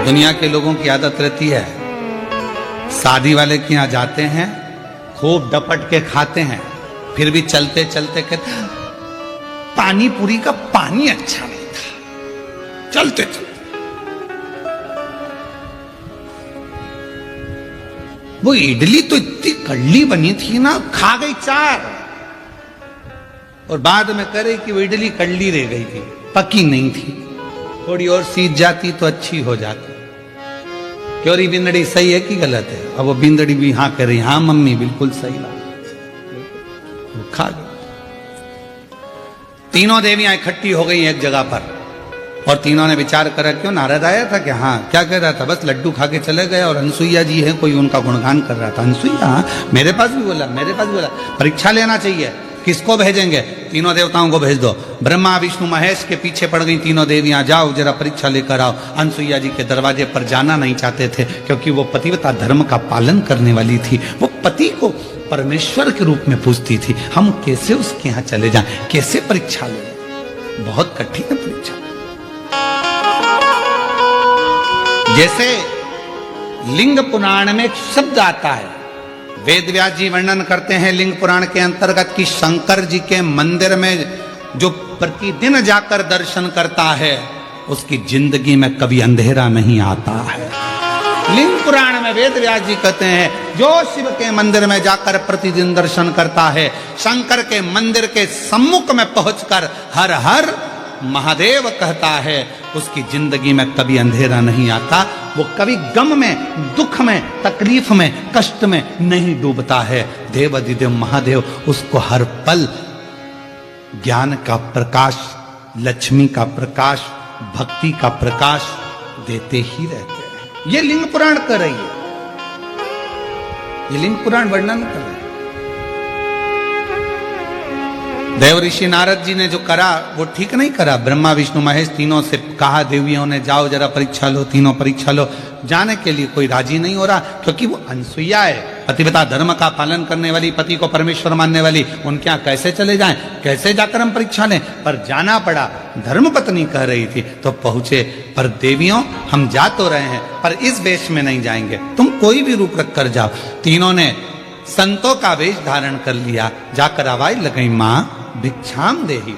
दुनिया के लोगों की आदत रहती है, शादी वाले के यहां जाते हैं, खूब डपट के खाते हैं, फिर भी चलते चलते कहते हैं पानी पूरी का पानी अच्छा नहीं था, चलते चलते। वो इडली तो इतनी कड़ली बनी थी ना, खा गई 4, और बाद में करे कि वो इडली कड़ली रह गई थी, पकी नहीं थी, थोड़ी और सीज जाती तो अच्छी हो जाती। क्योरी बिंदड़ी सही है कि गलत है? अब वो बिंदड़ी भी हाँ कह रही, हाँ मम्मी बिल्कुल सही बात। वो खा गई। तीनों देवियां इकट्ठी हो गई एक जगह पर, और तीनों ने विचार करा, क्यों नारद आया था क्या? हाँ। क्या कह रहा था? बस लड्डू खा के चले गए, और अनसुईया जी है, कोई उनका गुणगान कर रहा था। अनसुईया? हाँ, मेरे पास भी बोला, मेरे पास भी बोला, परीक्षा लेना चाहिए, किसको भेजेंगे? तीनों देवताओं को भेज दो। ब्रह्मा विष्णु महेश के पीछे पड़ गई तीनों देवियां, जाओ जरा परीक्षा लेकर आओ। अनसुईया जी के दरवाजे पर जाना नहीं चाहते थे, क्योंकि वो पतिव्रता धर्म का पालन करने वाली थी। वो पति को परमेश्वर के रूप में पूजती थी। हम कैसे उसके यहाँ चले जाएं, कैसे परीक्षा ले? बहुत कठिन है परीक्षा। जैसे लिंग पुराण में एक शब्द आता है, वेद व्यास जी वर्णन करते हैं लिंग पुराण के अंतर्गत कि शंकर जी के मंदिर में जो प्रतिदिन जाकर दर्शन करता है, उसकी जिंदगी में कभी अंधेरा नहीं आता है। लिंग पुराण में वेद व्यास जी कहते हैं, जो शिव के मंदिर में जाकर प्रतिदिन दर्शन करता है, शंकर के मंदिर के सम्मुख में पहुंचकर हर हर महादेव कहता है, उसकी जिंदगी में कभी अंधेरा नहीं आता। वो कभी गम में, दुख में, तकलीफ में, कष्ट में नहीं डूबता है। देव अधिदेव महादेव उसको हर पल ज्ञान का प्रकाश, लक्ष्मी का प्रकाश, भक्ति का प्रकाश देते ही रहते हैं। ये लिंग पुराण कर रही है, ये लिंग पुराण वर्णन कर रही है। देव ऋषि नारद जी ने जो करा वो ठीक नहीं करा। ब्रह्मा विष्णु महेश तीनों से कहा, देवियों ने जाओ जरा परीक्षा लो, तीनों परीक्षा लो। जाने के लिए कोई राजी नहीं हो रहा, क्योंकि वो अनसुईया है, पतिव्रता धर्म का पालन करने वाली, पति को परमेश्वर मानने वाली। उनके यहाँ कैसे चले जाएं, कैसे जाकर हम परीक्षा लें? पर जाना पड़ा। धर्म पत्नी कह रही थी तो पहुंचे। पर देवियों, हम जा तो रहे हैं, पर इस वेश में नहीं जाएंगे, तुम कोई भी रूप रख कर जाओ। तीनों ने संतों का वेश धारण कर लिया। जाकर आवाज लगाई, माँ भिक्षाम देही।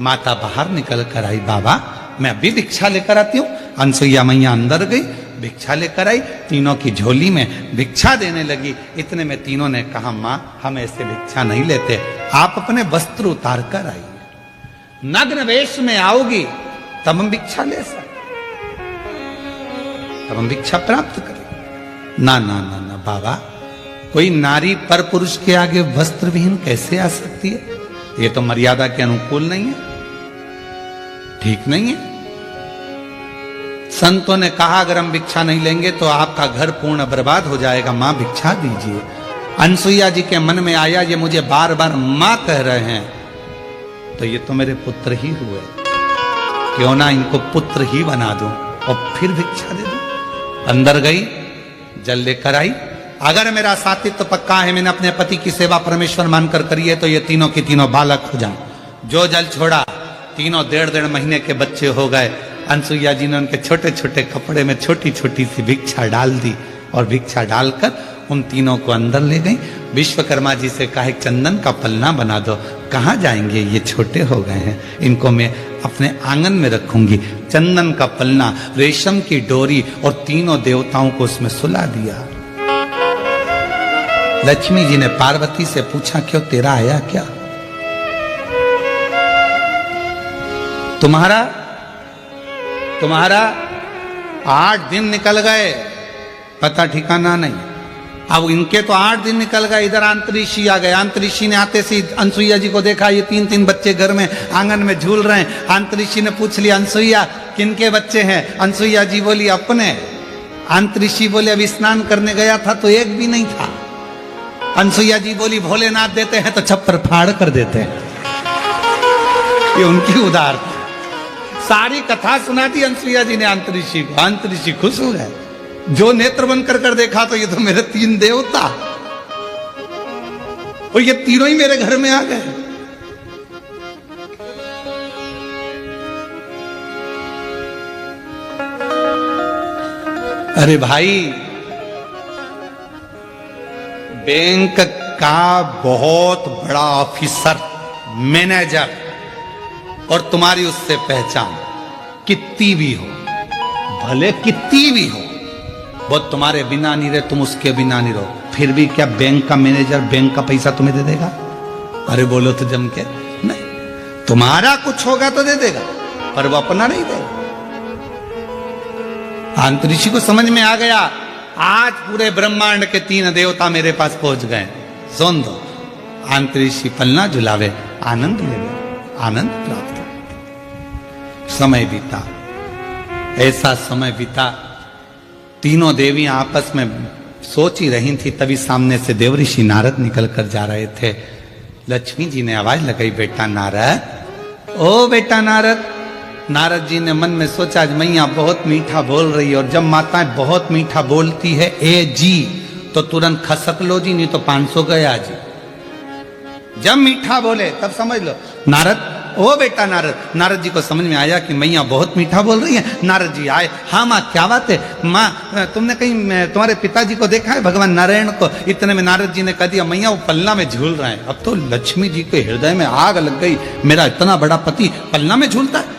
माता बाहर निकल कर आई, बाबा मैं अभी भिक्षा लेकर आती हूँ। अनसुईया मैया अंदर गई, भिक्षा लेकर आई, तीनों की झोली में भिक्षा देने लगी। इतने में तीनोने कहा, माँ हम ऐसे भिक्षा नहीं लेते, आप अपने वस्त्र उतार कर आइए, नग्न वेश में आओगी तब हम भिक्षा ले सकते, तब हम भिक्षा प्राप्त करें। ना ना ना ना बाबा, कोई नारी पर पुरुष के आगे वस्त्र विहीन कैसे आ सकती है? ये तो मर्यादा के अनुकूल नहीं है, ठीक नहीं है। संतों ने कहा, अगर हम भिक्षा नहीं लेंगे तो आपका घर पूर्ण बर्बाद हो जाएगा, मां भिक्षा दीजिए। अनसुईया जी के मन में आया, ये मुझे बार बार मां कह रहे हैं, तो ये तो मेरे पुत्र ही हुए, क्यों ना इनको पुत्र ही बना दूं और फिर भिक्षा दे दूं। अंदर गई, जल लेकर आई। अगर मेरा सातित्व पक्का है, मैंने अपने पति की सेवा परमेश्वर मानकर करी है, तो ये तीनों की तीनों बालक हो जाएं। जो जल छोड़ा, तीनों 1.5 महीने के बच्चे हो गए। अनसुईया जी ने उनके छोटे छोटे कपड़े में छोटी छोटी सी भिक्षा डाल दी, और भिक्षा डालकर उन तीनों को अंदर ले गई। विश्वकर्मा जी से कहा, चंदन का पलना बना दो। कहाँ जाएंगे, ये छोटे हो गए हैं, इनको मैं अपने आंगन में रखूंगी। चंदन का पलना, रेशम की डोरी और तीनों देवताओं को उसमें सुला दिया। लक्ष्मी जी ने पार्वती से पूछा, क्यों तेरा आया क्या? तुम्हारा 8 दिन निकल गए, पता ठिकाना नहीं। अब इनके तो 8 दिन निकल गए, इधर अंतरिक्षी आ गए। अंतरिक्षी ने आते से अनसुईया जी को देखा, ये 3-3 बच्चे घर में आंगन में झूल रहे हैं। अंतरिक्षी ने पूछ लिया, अनसुईया किनके बच्चे हैं? अनसुईया जी बोली, अपने। अंतरिक्षी बोले, अभी स्नान करने गया था तो एक भी नहीं था। अनसुईया जी बोली, भोलेनाथ देते हैं तो छप्पर फाड़ कर देते हैं। ये उनकी उदार सारी कथा सुना दी अनसुईया जी ने अंतरिक्षी को। अंतरिक्षी खुश हो गए, जो नेत्र बंद कर देखा तो ये तो मेरे 3 देवता, और ये तीनों ही मेरे घर में आ गए। अरे भाई, बैंक का बहुत बड़ा ऑफिसर, मैनेजर, और तुम्हारी उससे पहचान कितनी भी हो, भले कितनी भी हो, वो तुम्हारे बिना नहीं रहे, तुम उसके बिना नहीं रहो, फिर भी क्या बैंक का मैनेजर बैंक का पैसा तुम्हें दे देगा? अरे बोलो तो जम के, नहीं। तुम्हारा कुछ होगा तो दे देगा, पर वो अपना नहीं देगा। अंतरिक्षी को समझ में आ गया, आज पूरे ब्रह्मांड के 3 देवता मेरे पास पहुंच गए, सुन दो। अंतरिक्षी पलना झुलावे, आनंद ले, आनंद प्राप्त। समय बीता, ऐसा समय बीता, तीनों देवियां आपस में सोच ही रही थी, तभी सामने से देवऋषि नारद निकल कर जा रहे थे। लक्ष्मी जी ने आवाज लगाई, बेटा नारद, ओ बेटा नारद। नारद जी ने मन में सोचा, आज मैया बहुत मीठा बोल रही है, और जब माताएं बहुत मीठा बोलती है ए जी, तो तुरंत खसक लो जी, नहीं तो 500 गया जी। जब मीठा बोले तब समझ लो। नारद, ओ बेटा नारद। नारद जी को समझ में आया कि मैया बहुत मीठा बोल रही है। नारद जी आए, हाँ माँ क्या बात है? माँ तुमने कहीं तुम्हारे पिताजी को देखा है, भगवान नारायण को? इतने में नारद जी ने कह दिया, मैया वो पलना में झूल रहे हैं। अब तो लक्ष्मी जी के हृदय में आग लग गई, मेरा इतना बड़ा पति पलना में झूलता है,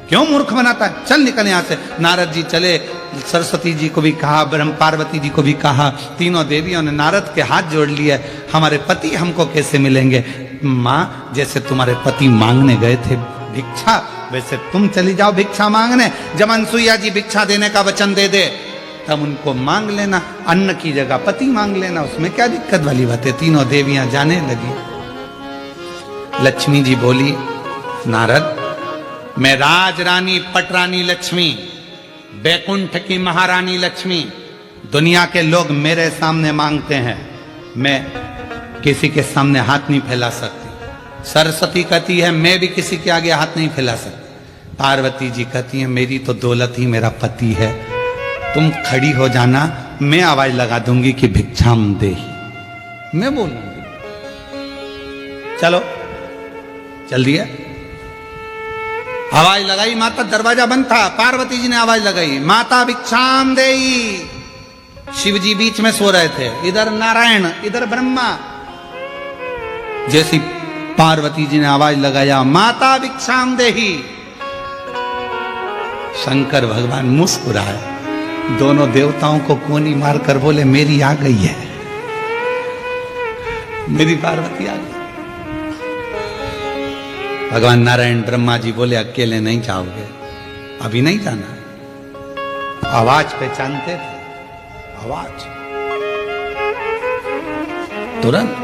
क्यों मूर्ख बनाता है, चल निकल यहां से। नारद जी चले, सरस्वती जी को भी कहा, ब्रह्म पार्वती जी को भी कहा, तीनों देवियों ने नारद के हाथ जोड़ लिए, हमारे पति हमको कैसे मिलेंगे? माँ, जैसे तुम्हारे पति मांगने गए थे भिक्षा, वैसे तुम चली जाओ भिक्षा मांगने। जब अनसुईया जी भिक्षा देने का वचन दे दे, तब उनको मांग लेना, अन्न की जगह पति मांग लेना, उसमें क्या दिक्कत वाली बात है। तीनों देवियां जाने लगी। लक्ष्मी जी बोली, नारद, मैं राजरानी पटरानी लक्ष्मी, बैकुंठ की महारानी लक्ष्मी, दुनिया के लोग मेरे सामने मांगते हैं, मैं किसी के सामने हाथ नहीं फैला सकती। सरस्वती कहती है, मैं भी किसी के आगे हाथ नहीं फैला सकती। पार्वती जी कहती है, मेरी तो दौलत ही मेरा पति है, तुम खड़ी हो जाना, मैं आवाज लगा दूंगी कि भिक्षाम देहि, मैं बोलूंगी। चलो चल दिया, आवाज लगाई, माता, दरवाजा बंद था, पार्वती जी ने आवाज लगाई, माता भिक्षाम देहि। शिव जी बीच में सो रहे थे, इधर नारायण, इधर ब्रह्मा। जैसी पार्वती जी ने आवाज लगाया, माता भिक्षाम देहि, शंकर भगवान मुस्कुराए, दोनों देवताओं को कोनी मारकर बोले, मेरी आ गई है, मेरी पार्वती आ गई। भगवान नारायण ब्रह्मा जी बोले, अकेले नहीं जाओगे, अभी नहीं जाना। आवाज पहचानते थे, आवाज तुरंत।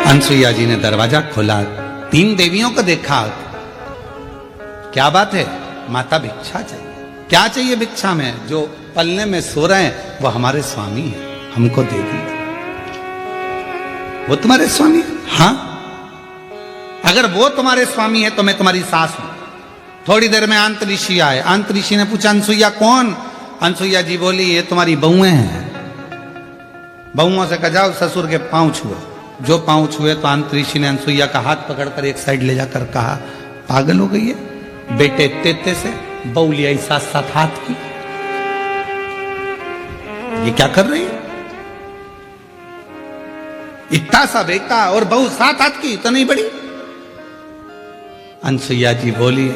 अनसुईया जी ने दरवाजा खोला, 3 देवियों को देखा, क्या बात है? माता भिक्षा चाहिए। क्या चाहिए भिक्षा में? जो पलने में सो रहे हैं वो हमारे स्वामी हैं, हमको दे दीजिए। वो तुम्हारे स्वामी? हाँ, अगर वो तुम्हारे स्वामी है तो मैं तुम्हारी सास हूं। थोड़ी देर में अंतरिक्षी आए, अंतरिक्षी ने पूछा, अनसुईया कौन? अनसुईया जी बोली, ये तुम्हारी बहुएं हैं। बहुओं से कहा, जाओ ससुर के पांव छुए। जो पांव छुए तो अंतरिक्षी ने अनसुईया का हाथ पकड़कर एक साइड ले जाकर कहा, पागल हो गई है, बेटे तेते से बहू लिया साथ साथ हाथ की, ये क्या कर रही है? इतना सा बेटा और बहू 7 हाथ की, इतनी बड़ी। अनसुईया जी बोली,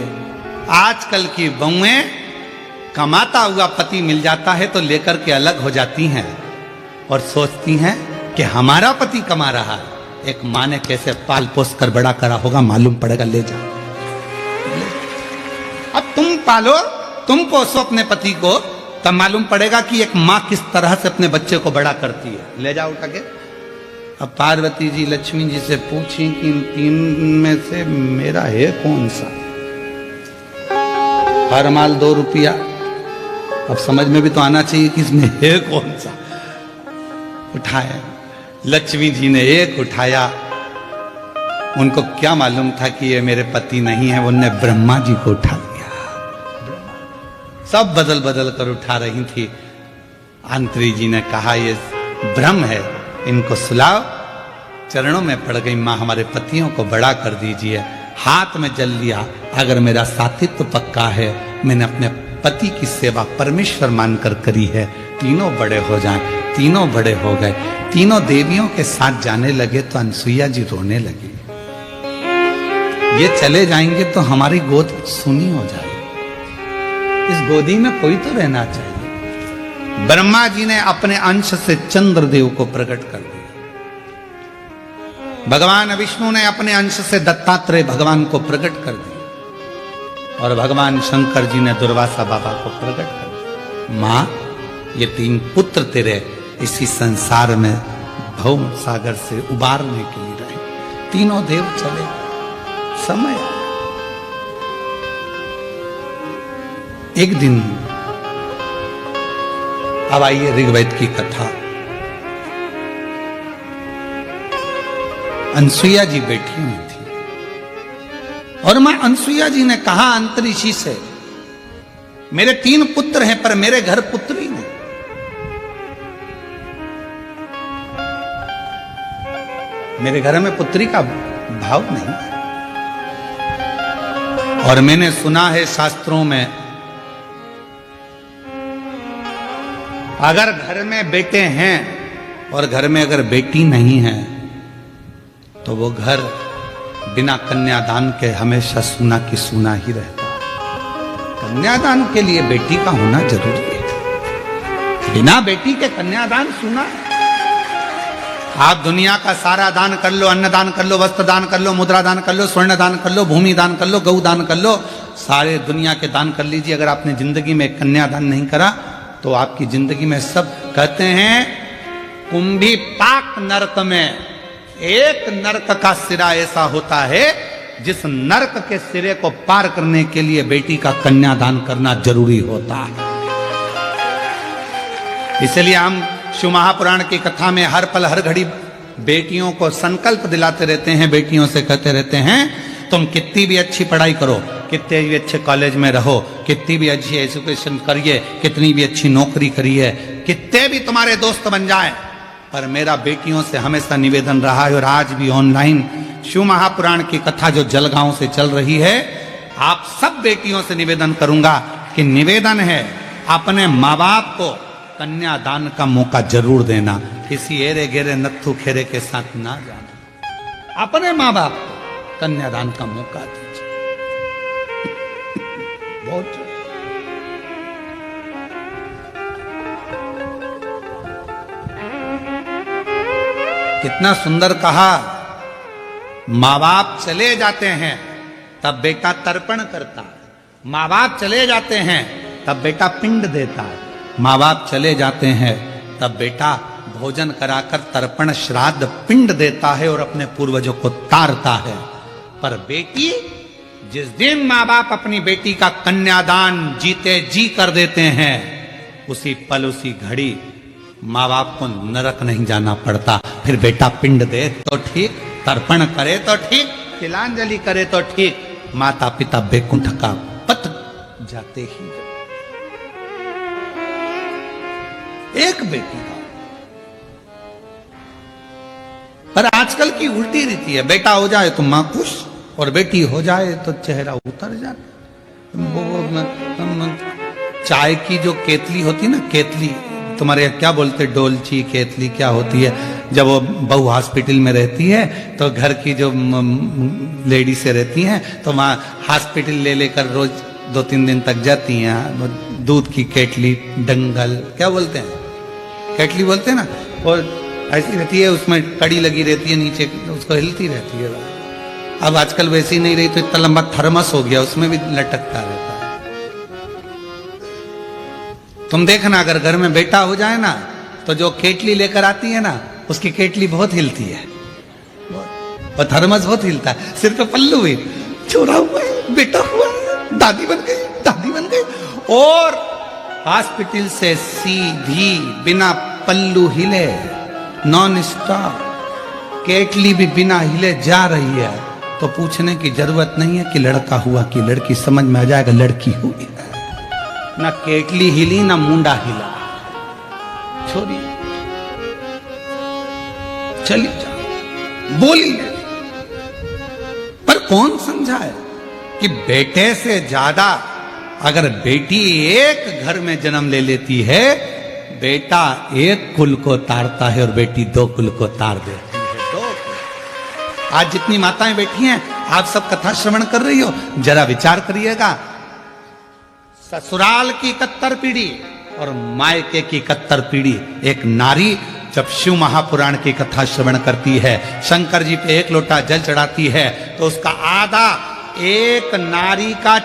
आजकल की बहुएं कमाता हुआ पति मिल जाता है तो लेकर के अलग हो जाती हैं और सोचती हैं कि हमारा पति कमा रहा है। एक माँ ने कैसे पाल पोस कर बड़ा करा होगा मालूम पड़ेगा, ले जाओ। अब तुम पालो, तुम पोसो अपने पति को, तब मालूम पड़ेगा कि एक माँ किस तरह से अपने बच्चे को बड़ा करती है। ले जाओ उठा के। अब पार्वती जी लक्ष्मी जी से पूछी कि इन 3 में से मेरा है कौन सा। हर माल 2 रुपया। अब समझ में भी तो आना चाहिए कि इसमें है कौन सा। उठाया, लक्ष्मी जी ने एक उठाया। उनको क्या मालूम था कि ये मेरे पति नहीं है, उनने ब्रह्मा जी को उठा लिया। सब बदल बदल कर उठा रही थी। आंत्री जी ने कहा ये भ्रम है, इनको सुलाओ। चरणों में पड़ गई, माँ हमारे पतियों को बड़ा कर दीजिए। हाथ में जल लिया, अगर मेरा साथित्व पक्का है, मैंने अपने पति की सेवा परमेश्वर मानकर करी है, तीनों बड़े हो जाएं। तीनों बड़े हो गए, तीनों देवियों के साथ जाने लगे तो अनसुईया जी रोने लगी। ये चले जाएंगे तो हमारी गोद सुनी हो जाएगी, इस गोदी में कोई तो रहना चाहिए। ब्रह्मा जी ने अपने अंश से चंद्रदेव को प्रकट कर दिया। भगवान विष्णु ने अपने अंश से दत्तात्रेय भगवान को प्रकट कर दिया और भगवान शंकर जी ने दुर्वासा बाबा को प्रकट कर दिया। मां, ये 3 पुत्र तेरे इसी संसार में भव सागर से उबारने के लिए रहे। तीनों देव चले, समय एक दिन। अब आइए ऋग्वेद की कथा। अनसुईया जी बैठी हुई थी और मां अनसुईया जी ने कहा अंतरिक्षी से, मेरे 3 पुत्र हैं पर मेरे घर पुत्री नहीं। मेरे घर में पुत्री का भाव नहीं है। और मैंने सुना है शास्त्रों में, अगर घर में बेटे हैं और घर में अगर बेटी नहीं है तो वो घर बिना कन्यादान के हमेशा सूना की सूना ही रहता है। कन्यादान के लिए बेटी का होना जरूरी है, बिना बेटी के कन्यादान सूना। आप दुनिया का सारा दान कर लो, अन्न दान कर लो, वस्त्र दान कर लो, मुद्रा दान कर लो, स्वर्ण दान कर लो, भूमि दान कर लो, गौ दान कर लो, सारे दुनिया के दान कर लीजिए। अगर आपने जिंदगी में कन्यादान नहीं करा तो आपकी जिंदगी में सब, कहते हैं कुंभी पाक नरक में एक नरक का सिरा ऐसा होता है जिस नरक के सिरे को पार करने के लिए बेटी का कन्यादान करना जरूरी होता है। इसलिए हम शिव महापुराण की कथा में हर पल हर घड़ी बेटियों को संकल्प दिलाते रहते हैं, बेटियों से कहते रहते हैं तुम कितनी भी अच्छी पढ़ाई करो, कितने भी अच्छे कॉलेज में रहो, कितनी भी अच्छी एजुकेशन करिए, कितनी भी अच्छी नौकरी करिए, कितने भी तुम्हारे दोस्त बन जाए, पर मेरा बेटियों से हमेशा निवेदन रहा है और आज भी ऑनलाइन शिव महापुराण की कथा जो जलगांव से चल रही है, आप सब बेटियों से निवेदन करूंगा कि निवेदन है अपने माँ बाप को कन्यादान का मौका जरूर देना। किसी एरे गेरे नत्थु खेरे के साथ ना जाना, अपने माँ बाप को कन्यादान का मौका दीजिए। बहुत कितना सुंदर कहा, माँ बाप चले जाते हैं तब बेटा तर्पण करता है, माँ बाप चले जाते हैं तब बेटा पिंड देता है, माँ बाप चले जाते हैं तब बेटा भोजन कराकर तर्पण श्राद्ध पिंड देता है और अपने पूर्वजों को तारता है। पर बेटी, जिस दिन माँ बाप अपनी बेटी का कन्यादान जीते जी कर देते हैं, उसी पल उसी घड़ी माँ बाप को नरक नहीं जाना पड़ता। फिर बेटा पिंड दे तो ठीक, तर्पण करे तो ठीक, तिलांजलि करे तो ठीक, माता पिता बैकुंठ का पथ जाते ही एक बेटी का। पर आजकल की उल्टी रीति है, बेटा हो जाए तो मां खुश और बेटी हो जाए तो चेहरा उतर जाता। चाय की जो केतली होती है ना, केतली तुम्हारे क्या बोलते, डोलची केतली क्या होती है, जब वो बहू हॉस्पिटल में रहती है तो घर की जो लेडी से रहती हैं तो वहाँ हॉस्पिटल ले लेकर रोज 2-3 दिन तक जाती हैं। दूध की केटली, डंगल, क्या बोलते हैं, केटली बोलते हैं ना, और ऐसी रहती है, उसमें कड़ी लगी रहती है नीचे, उसको हिलती रहती है। अब आजकल वैसी नहीं रही तो इतना लंबा थर्मस हो गया, उसमें भी लटकता रहता है। तुम देखना अगर घर में बेटा हो जाए ना तो जो केटली लेकर आती है ना उसकी केटली बहुत हिलती है और थर्मस बहुत हिलता है। सिर पे पल्लू भी छोरा हुआ है, बेटा हुआ है, दादी बन गई, दादी बन गई, और हॉस्पिटल से सीधी बिना पल्लू हिले, नॉन स्टॉप, केटली भी बिना हिले जा रही है। तो पूछने की जरूरत नहीं है कि लड़का हुआ कि लड़की, समझ में आ जाएगा लड़की हुई है। ना केटली हिली ना मुंडा हिला, छोड़ी चली जा, बोली नहीं। पर कौन समझाए कि बेटे से ज्यादा अगर बेटी एक घर में जन्म ले लेती है, बेटा एक कुल को तारता है और बेटी 2 कुल को तार देती है। 2 कुल। आज जितनी माताएं बैठी हैं, आप सब कथा श्रवण कर रही हो, जरा विचार करिएगा, ससुराल की 71 पीढ़ी और मायके की 71 पीढ़ी। एक नारी जब शिव महापुराण की कथा श्रवण करती है, शंकर जी पे 1 लोटा जल चढ़ाती है, तो उसका आधा एक नारी का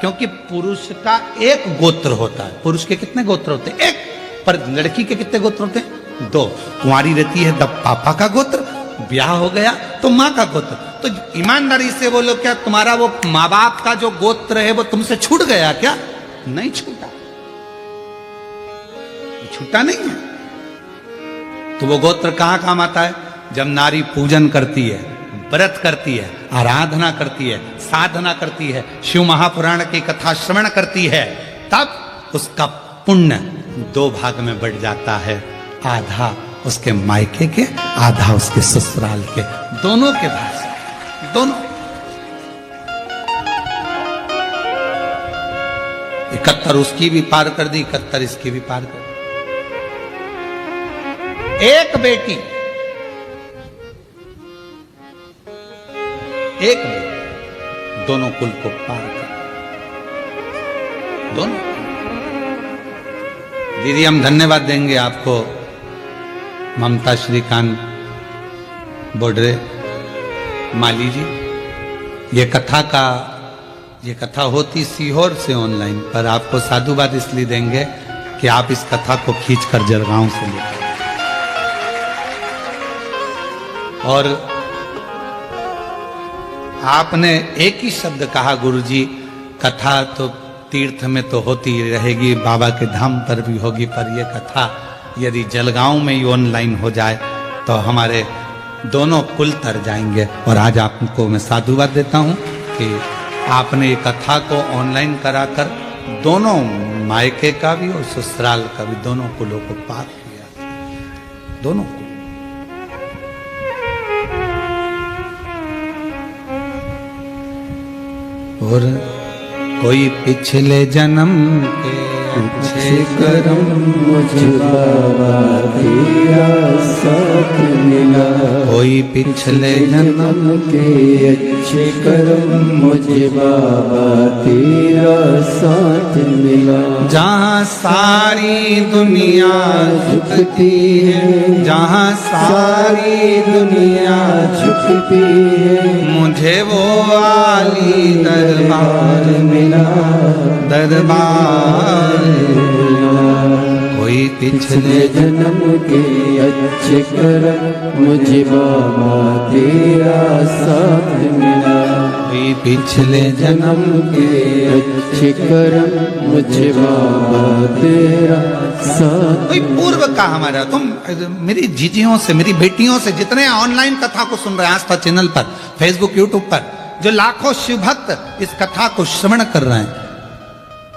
क्योंकि पुरुष का 1 गोत्र होता है। पुरुष के कितने गोत्र होते हैं? 1। पर लड़की के कितने गोत्र होते हैं? 2। कुंवारी रहती है तब पापा का गोत्र, ब्याह हो गया तो माँ का गोत्र। तो ईमानदारी से बोलो, क्या तुम्हारा वो माँ बाप का जो गोत्र है वो तुमसे छूट गया क्या? नहीं छूटा, छूटा नहीं है। तो वो गोत्र कहां काम आता है? जब नारी पूजन करती है, व्रत करती है, आराधना करती है, साधना करती है, शिव महापुराण की कथा श्रवण करती है, तब उसका पुण्य 2 भाग में बढ़ जाता है। आधा उसके मायके के, आधा उसके ससुराल के, दोनों के भाग से, दोनों। 71 उसकी भी पार कर दी, 71 इसकी भी पार कर दी। एक बेटी, एक बेटी दोनों कुल को पार कर, दोनों। दीदी हम धन्यवाद देंगे आपको, ममता श्रीकांत बोडरे माली जी। ये कथा होती सीहोर से ऑनलाइन, पर आपको साधुवाद इसलिए देंगे कि आप इस कथा को खींचकर जलगांव से लेकर, और आपने एक ही शब्द कहा, गुरुजी कथा तो तीर्थ में तो होती रहेगी, बाबा के धाम पर भी होगी, पर यह कथा यदि जलगांव में ही ऑनलाइन हो जाए तो हमारे दोनों कुल तर जाएंगे। और आज आपको मैं साधुवाद देता हूं कि आपने ये कथा को ऑनलाइन कराकर दोनों मायके का भी और ससुराल का भी, दोनों कुलों को पार किया, दोनों कुल। और कोई पिछले जन्म के अच्छे कर्म मुझे बाबा तेरा साथ मिला, कोई पिछले जन्म के अच्छे कर्म मुझे बाबा तेरा साथ मिला। जहाँ सारी दुनिया झुकती है, जहाँ सारी दुनिया झुकती है, मुझे वो आली दरबार मिला, दरबार। कोई पिछले जन्म के अच्छे कर्म मुझे बाबा तेरा साथ मिला, कोई पिछले जन्म के अच्छे कर्म मुझे बाबा तेरा साथ। कोई पूर्व का हमारा, तुम मेरी जीजियों से, मेरी बेटियों से, जितने ऑनलाइन कथा को सुन रहे हैं आस्था चैनल पर, फेसबुक, यूट्यूब पर, जो लाखों शिव भक्त इस कथा को श्रवण कर रहे हैं,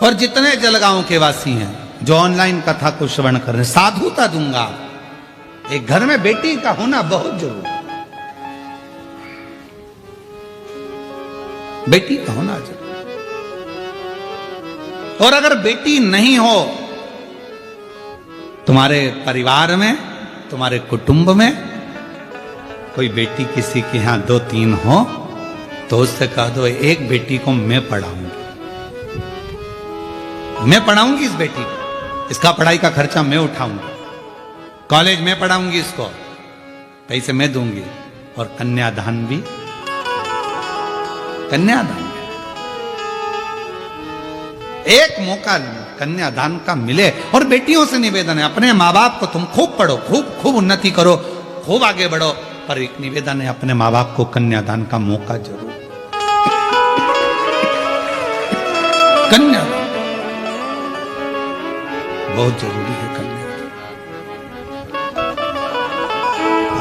और जितने जलगांव के वासी हैं जो ऑनलाइन कथा को श्रवण कर रहे हैं, साधुता दूंगा, एक घर में बेटी का होना बहुत जरूरी है, बेटी का होना जरूरी। और अगर बेटी नहीं हो तुम्हारे परिवार में, तुम्हारे कुटुंब में कोई बेटी किसी के यहां 2-3 हो तो उससे कह दो एक बेटी को मैं पढ़ाऊंगी, मैं पढ़ाऊंगी इस बेटी को, इसका पढ़ाई का खर्चा मैं उठाऊंगी, कॉलेज में पढ़ाऊंगी, इसको पैसे मैं दूंगी, और कन्यादान भी, कन्यादान एक मौका कन्यादान का मिले। और बेटियों से निवेदन है, अपने माँ बाप को तुम खूब पढ़ो, खूब खूब उन्नति करो, खूब आगे बढ़ो, पर एक निवेदन है अपने माँ बाप को कन्यादान का मौका जरूर, कन्यादान बहुत जरूरी है। कन्यादान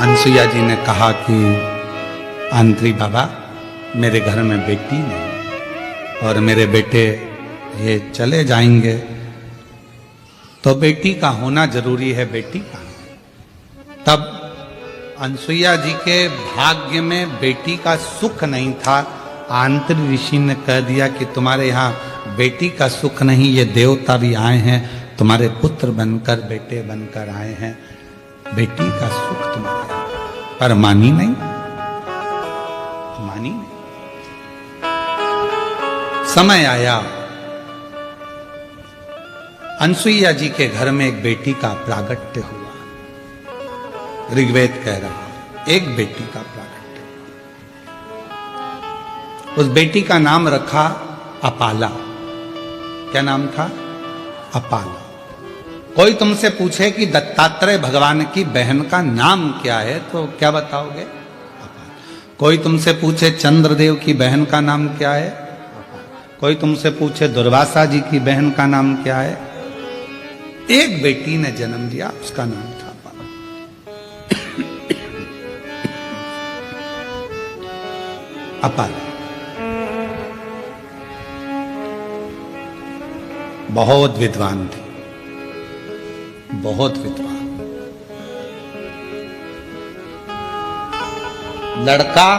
अनसुईया जी ने कहा कि आंत्री बाबा मेरे घर में बेटी नहीं और मेरे बेटे ये चले जाएंगे, तो बेटी का होना जरूरी है, बेटी का। तब अनसुईया जी के भाग्य में बेटी का सुख नहीं था। आंतरिक ऋषि ने कह दिया कि तुम्हारे यहाँ बेटी का सुख नहीं, ये देवता भी आए हैं, तुम्हारे पुत्र बनकर, बेटे बनकर आए हैं, बेटी का सुख तुम्हारे यहाँ। पर मानी नहीं, मानी नहीं। समय आया, अनसुईया जी के घर में एक बेटी का प्रागट्य हुआ। ऋग्वेद कह रहा है एक बेटी का प्रागट्य। उस बेटी का नाम रखा अपाला। क्या नाम था? अपाला। कोई तुमसे पूछे कि दत्तात्रेय भगवान की बहन का नाम क्या है तो क्या बताओगे? अपाला। कोई तुमसे पूछे चंद्रदेव की बहन का नाम क्या है? अपाला। कोई तुमसे पूछे दुर्वासा जी की बहन का नाम क्या है? एक बेटी ने जन्म दिया, उसका नाम था अपाला। अपाला बहुत विद्वान थी, बहुत विद्वान। लड़का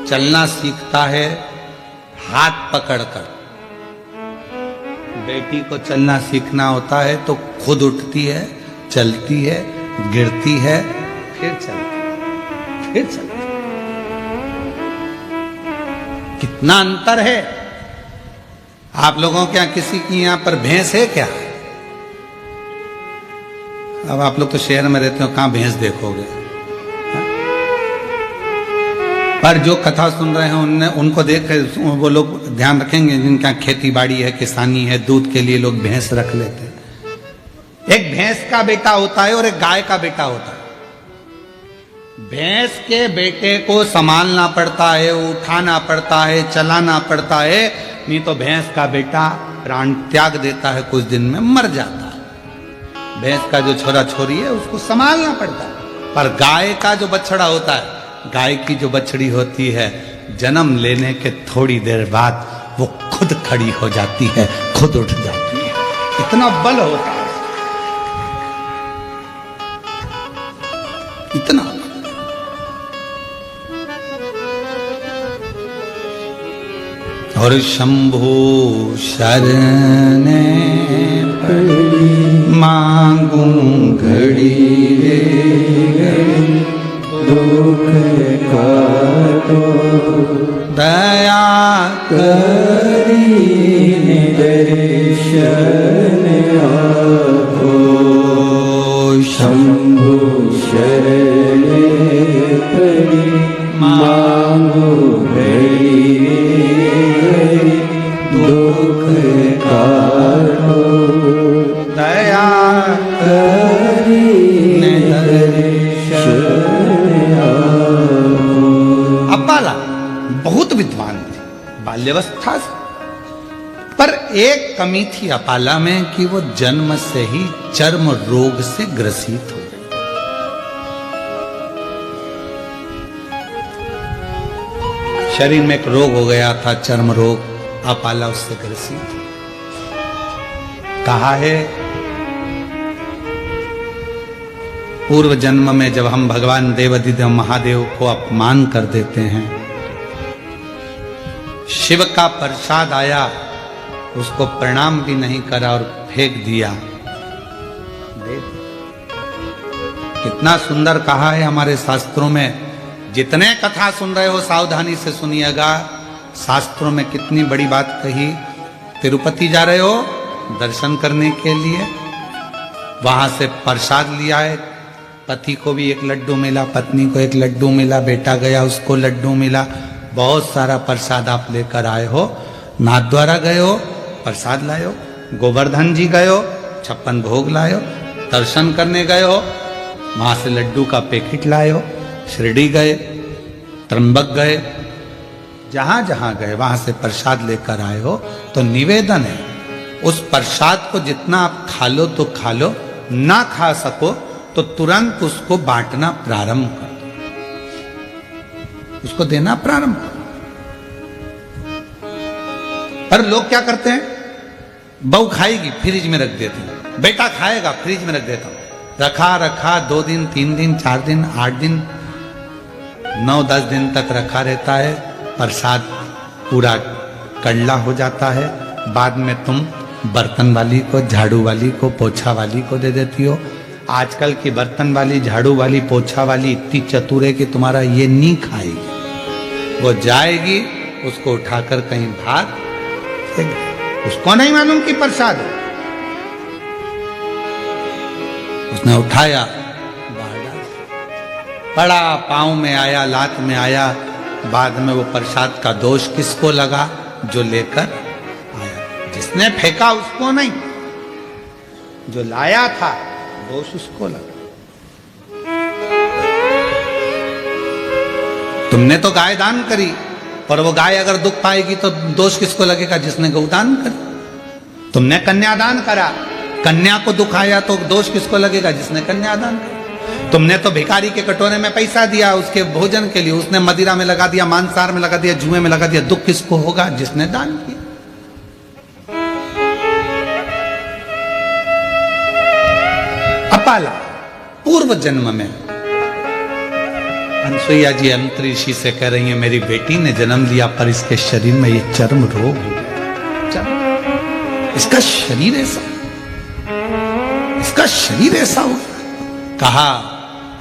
चलना सीखता है हाथ पकड़कर, बेटी को चलना सीखना होता है तो खुद उठती है, चलती है, गिरती है, फिर चलती है, फिर चलती है। कितना अंतर है। आप लोगों के यहाँ किसी की यहाँ पर भैंस है क्या? अब आप लोग तो शहर में रहते हो, कहां भैंस देखोगे? पर जो कथा सुन रहे हैं उनको देख वो लोग ध्यान रखेंगे जिनका खेती बाड़ी है, किसानी है, दूध के लिए लोग भैंस रख लेते हैं। एक भैंस का बेटा होता है और एक गाय का बेटा होता है। भैंस के बेटे को संभालना पड़ता है, उठाना पड़ता है, चलाना पड़ता है, नहीं तो भैंस का बेटा प्राण त्याग देता है, कुछ दिन में मर जाता है। भैंस का जो छोरा छोरी है उसको संभालना पड़ता है। पर गाय का जो बछड़ा होता है, गाय की जो बछड़ी होती है, जन्म लेने के थोड़ी देर बाद वो खुद खड़ी हो जाती है, खुद उठ जाती है। इतना बल होता है, इतना बल। और शंभु शरण मांगू घड़ी दुख काटो दया करी दर्शन आपो शंभु शरण पड़ी मांगो घड़ी दुख काटो दया करी दर्शन। अपाला बहुत विद्वान थी बाल्यावस्था से, पर एक कमी थी अपाला में कि वो जन्म से ही चर्म रोग से ग्रसित हो गई। शरीर में एक रोग हो गया था, चर्म रोग। अपाला उससे ग्रसित। कहा है पूर्व जन्म में जब हम भगवान देवाधिदेव महादेव को अपमान कर देते हैं, शिव का प्रसाद आया, उसको प्रणाम भी नहीं करा और फेंक दिया। कितना सुंदर कहा है हमारे शास्त्रों में। जितने कथा सुन रहे हो सावधानी से सुनिएगा, शास्त्रों में कितनी बड़ी बात कही। तिरुपति जा रहे हो दर्शन करने के लिए, वहां से प्रसाद लिया है, पति को भी एक लड्डू मिला, पत्नी को एक लड्डू मिला, बेटा गया उसको लड्डू मिला, बहुत सारा प्रसाद आप लेकर आए हो। नाथ द्वारा गए हो प्रसाद लाए हो, गोवर्धन जी गए हो 56 भोग लाए हो, दर्शन करने गए हो वहां से लड्डू का पैकेट लाए हो, शिरडी गए, त्र्यंबक गए, जहां जहां गए वहां से प्रसाद लेकर आए हो। तो निवेदन है, उस प्रसाद को जितना आप खा लो तो खा लो, ना खा सको तो तुरंत उसको बांटना प्रारंभ कर दो, उसको देना प्रारंभ करो। पर लोग क्या करते हैं, बहू खाएगी फ्रिज में रख देते हैं, बेटा खाएगा फ्रिज में रख देता हूं, रखा रखा 2 दिन 3 दिन 4 दिन 8 दिन 9-10 दिन तक रखा रहता है, प्रसाद पूरा कड़ला हो जाता है। बाद में तुम बर्तन वाली को, झाड़ू वाली को, पोछा वाली को दे देती हो। आजकल की बर्तन वाली, झाड़ू वाली, पोछा वाली इतनी चतुर है कि तुम्हारा ये नहीं खाएगी, वो जाएगी उसको उठाकर कहीं भाग फेंक देगी। उसको नहीं मालूम कि प्रसाद है, उसने उठाया बाहर डाल, पड़ा पांव में आया, लात में आया, बाद में वो प्रसाद का दोष किसको लगा, जो लेकर आया। जिसने फेंका उसको नहीं, जो लाया था दोष उसको लगा। तुमने तो गाय दान करी, पर वो गाय अगर दुख पाएगी तो दोष किसको लगेगा, जिसने गौदान करी। तुमने कन्यादान करा, कन्या को दुख आया तो दोष किसको लगेगा, जिसने कन्यादान करा। तुमने तो भिखारी के कटोरे में पैसा दिया उसके भोजन के लिए, उसने मदिरा में लगा दिया, मांसाहार में लगा दिया, जुए में लगा दिया, दुख किसको होगा, जिसने दान किया। अपाला पूर्व जन्म में अनसुईया जी अंतरी ऋषि से कह रही है, मेरी बेटी ने जन्म लिया पर इसके शरीर में ये चर्म रोग हो गया, इसका शरीर ऐसा, इसका शरीर ऐसा हो। कहा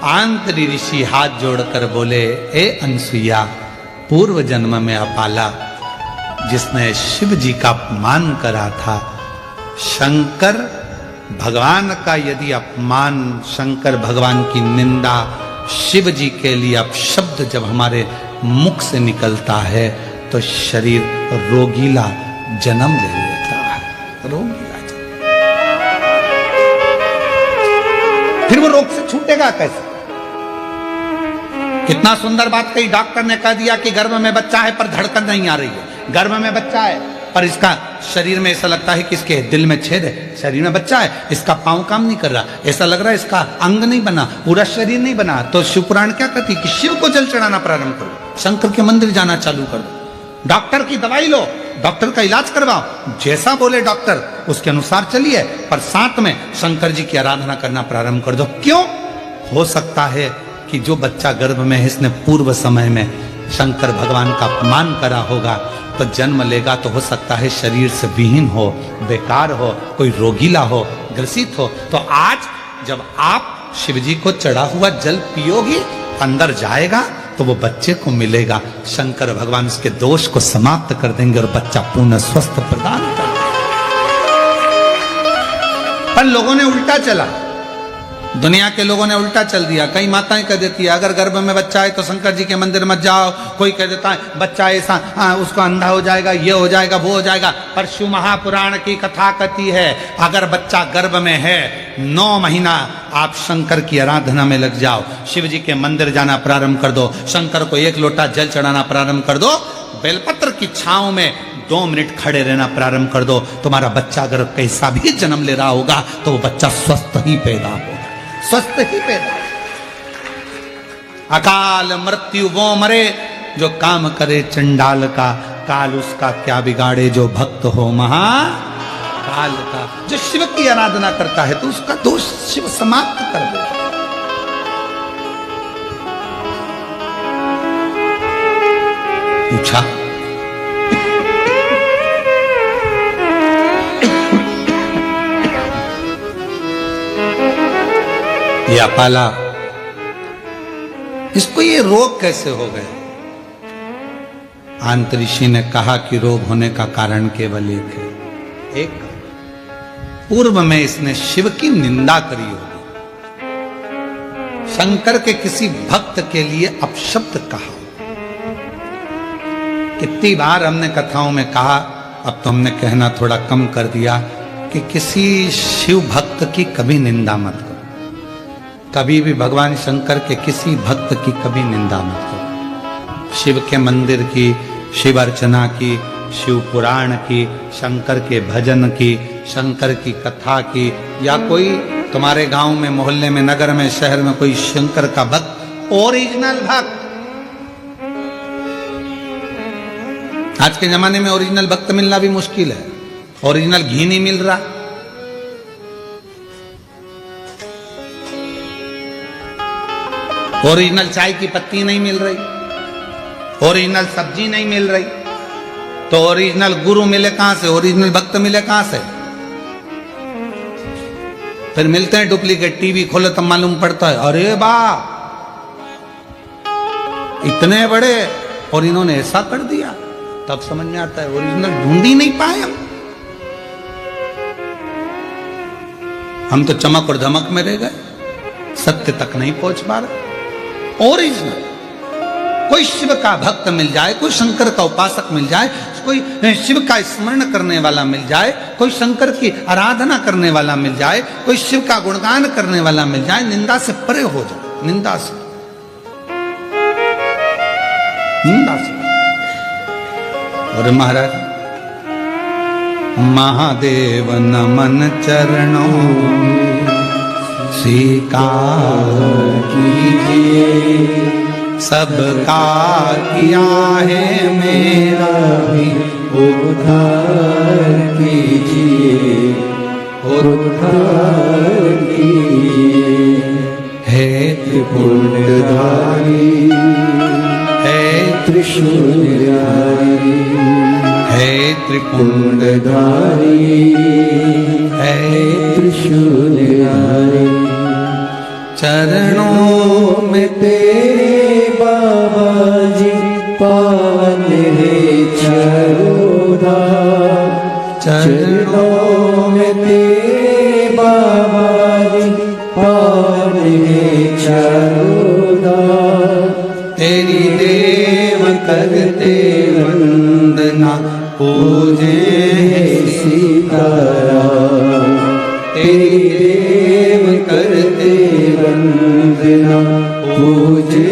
आंतरी ऋषि हाथ जोड़कर बोले, ए अनसुईया, पूर्व जन्म में अपाला जिसने शिव जी का अपमान करा था, शंकर भगवान का यदि अपमान, शंकर भगवान की निंदा, शिव जी के लिए अपशब्द जब हमारे मुख से निकलता है तो शरीर रोगीला जन्म ले लेता है, रोगीला जन्म। फिर वो रोग से छूटेगा कैसे। कितना सुंदर बात कही, डॉक्टर ने कह दिया कि गर्भ में बच्चा है पर धड़कन नहीं आ रही है, गर्भ में बच्चा है पर इसका शरीर में ऐसा लगता है कि इसके दिल में छेद है, शरीर में बच्चा है, इसका पांव काम नहीं कर रहा, ऐसा लग रहा है इसका अंग नहीं बना, पूरा शरीर नहीं बना। तो शिव पुराण क्या कहती है कि शिव को जल चढ़ाना प्रारंभ करो, शंकर के मंदिर जाना चालू कर दो, डॉक्टर की दवाई लो, डॉक्टर का इलाज करवाओ, जैसा बोले डॉक्टर उसके अनुसार चलिए, पर साथ में शंकर जी की आराधना करना प्रारंभ कर दो। क्यों? हो सकता है कि जो बच्चा गर्भ में है इसने पूर्व समय में शंकर भगवान का अपमान करा होगा, तो जन्म लेगा तो हो सकता है शरीर से विहीन हो, बेकार हो, कोई रोगीला हो, ग्रसित हो। तो आज जब आप शिव जी को चढ़ा हुआ जल पियोगी, अंदर जाएगा तो वो बच्चे को मिलेगा, शंकर भगवान उसके दोष को समाप्त कर देंगे और बच्चा पूर्ण स्वस्थ प्रदान कर देंगे। पर लोगों ने उल्टा चला, दुनिया के लोगों ने उल्टा चल दिया। कई माताएं कह देती है अगर गर्भ में बच्चा है तो शंकर जी के मंदिर मत जाओ, कोई कह देता है बच्चा ऐसा उसको अंधा हो जाएगा, ये हो जाएगा, वो हो जाएगा। पर शिव महापुराण की कथा कहती है अगर बच्चा गर्भ में है 9 महीना आप शंकर की आराधना में लग जाओ, शिव जी के मंदिर जाना प्रारंभ कर दो, शंकर को 1 लोटा जल चढ़ाना प्रारंभ कर दो, बेलपत्र की छांव में 2 मिनट खड़े रहना प्रारंभ कर दो। तुम्हारा बच्चा अगर कैसा भी जन्म ले रहा होगा तो वो बच्चा स्वस्थ ही पैदा होगा, स्वस्थ ही पैदा। अकाल मृत्यु वो मरे जो काम करे चंडाल का, काल उसका क्या बिगाड़े जो भक्त हो महाकाल का। जो शिव की आराधना करता है तो उसका दोष शिव समाप्त कर दे। पूछा ये अपाला इसको ये रोग कैसे हो गए? अंत ऋषि ने कहा कि रोग होने का कारण केवल एक है। एक, पूर्व में इसने शिव की निंदा करी होगी, शंकर के किसी भक्त के लिए अपशब्द कहा। कितनी बार हमने कथाओं में कहा, अब तो हमने कहना थोड़ा कम कर दिया, कि किसी शिव भक्त की कभी निंदा मत करो। कभी भी भगवान शंकर के किसी भक्त की कभी निंदा मत करो। शिव के मंदिर की, शिव अर्चना की, शिव पुराण की, शंकर के भजन की, शंकर की कथा की, या कोई तुम्हारे गांव में, मोहल्ले में, नगर में, शहर में कोई शंकर का भक्त, ओरिजिनल भक्त। आज के जमाने में ओरिजिनल भक्त मिलना भी मुश्किल है। ओरिजिनल घी नहीं मिल रहा, ओरिजिनल चाय की पत्ती नहीं मिल रही, ओरिजिनल सब्जी नहीं मिल रही, तो ओरिजिनल गुरु मिले कहां से? ओरिजिनल भक्त मिले कहां से? फिर मिलते हैं डुप्लीकेट। टीवी खोलो तब मालूम पड़ता है, अरे बा इतने बड़े, और इन्होंने ऐसा कर दिया। तब समझ में आता है ओरिजिनल ढूंढ ही नहीं पाए हम तो चमक और धमक में रह गए, सत्य तक नहीं पहुंच पा रहे। ओरिजिनल कोई शिव का भक्त मिल जाए, कोई शंकर का उपासक मिल जाए, कोई शिव का स्मरण करने वाला मिल जाए, कोई शंकर की आराधना करने वाला मिल जाए, कोई शिव का गुणगान करने वाला मिल जाए, निंदा से परे हो जाए। निंदा से, निंदा से। और महाराज, महादेव नमन चरणों स्वीकार कीजिए, सबका किया है मेरा भी उद्धार कीजिए, उद्धार कीजिए। है त्रिपुंडधारी, है त्रिशूलधारी, है त्रिपुंडधारी, है त्रिशूलधारी। चरणों में तेरे बाबा जी पावन है चरोदा, चरणों में तेरे बाबा जी पावन है चरोदा। तेरी देव करते वंदना, पूजे सीताराम, तेरी देव करते वंदना, पूजे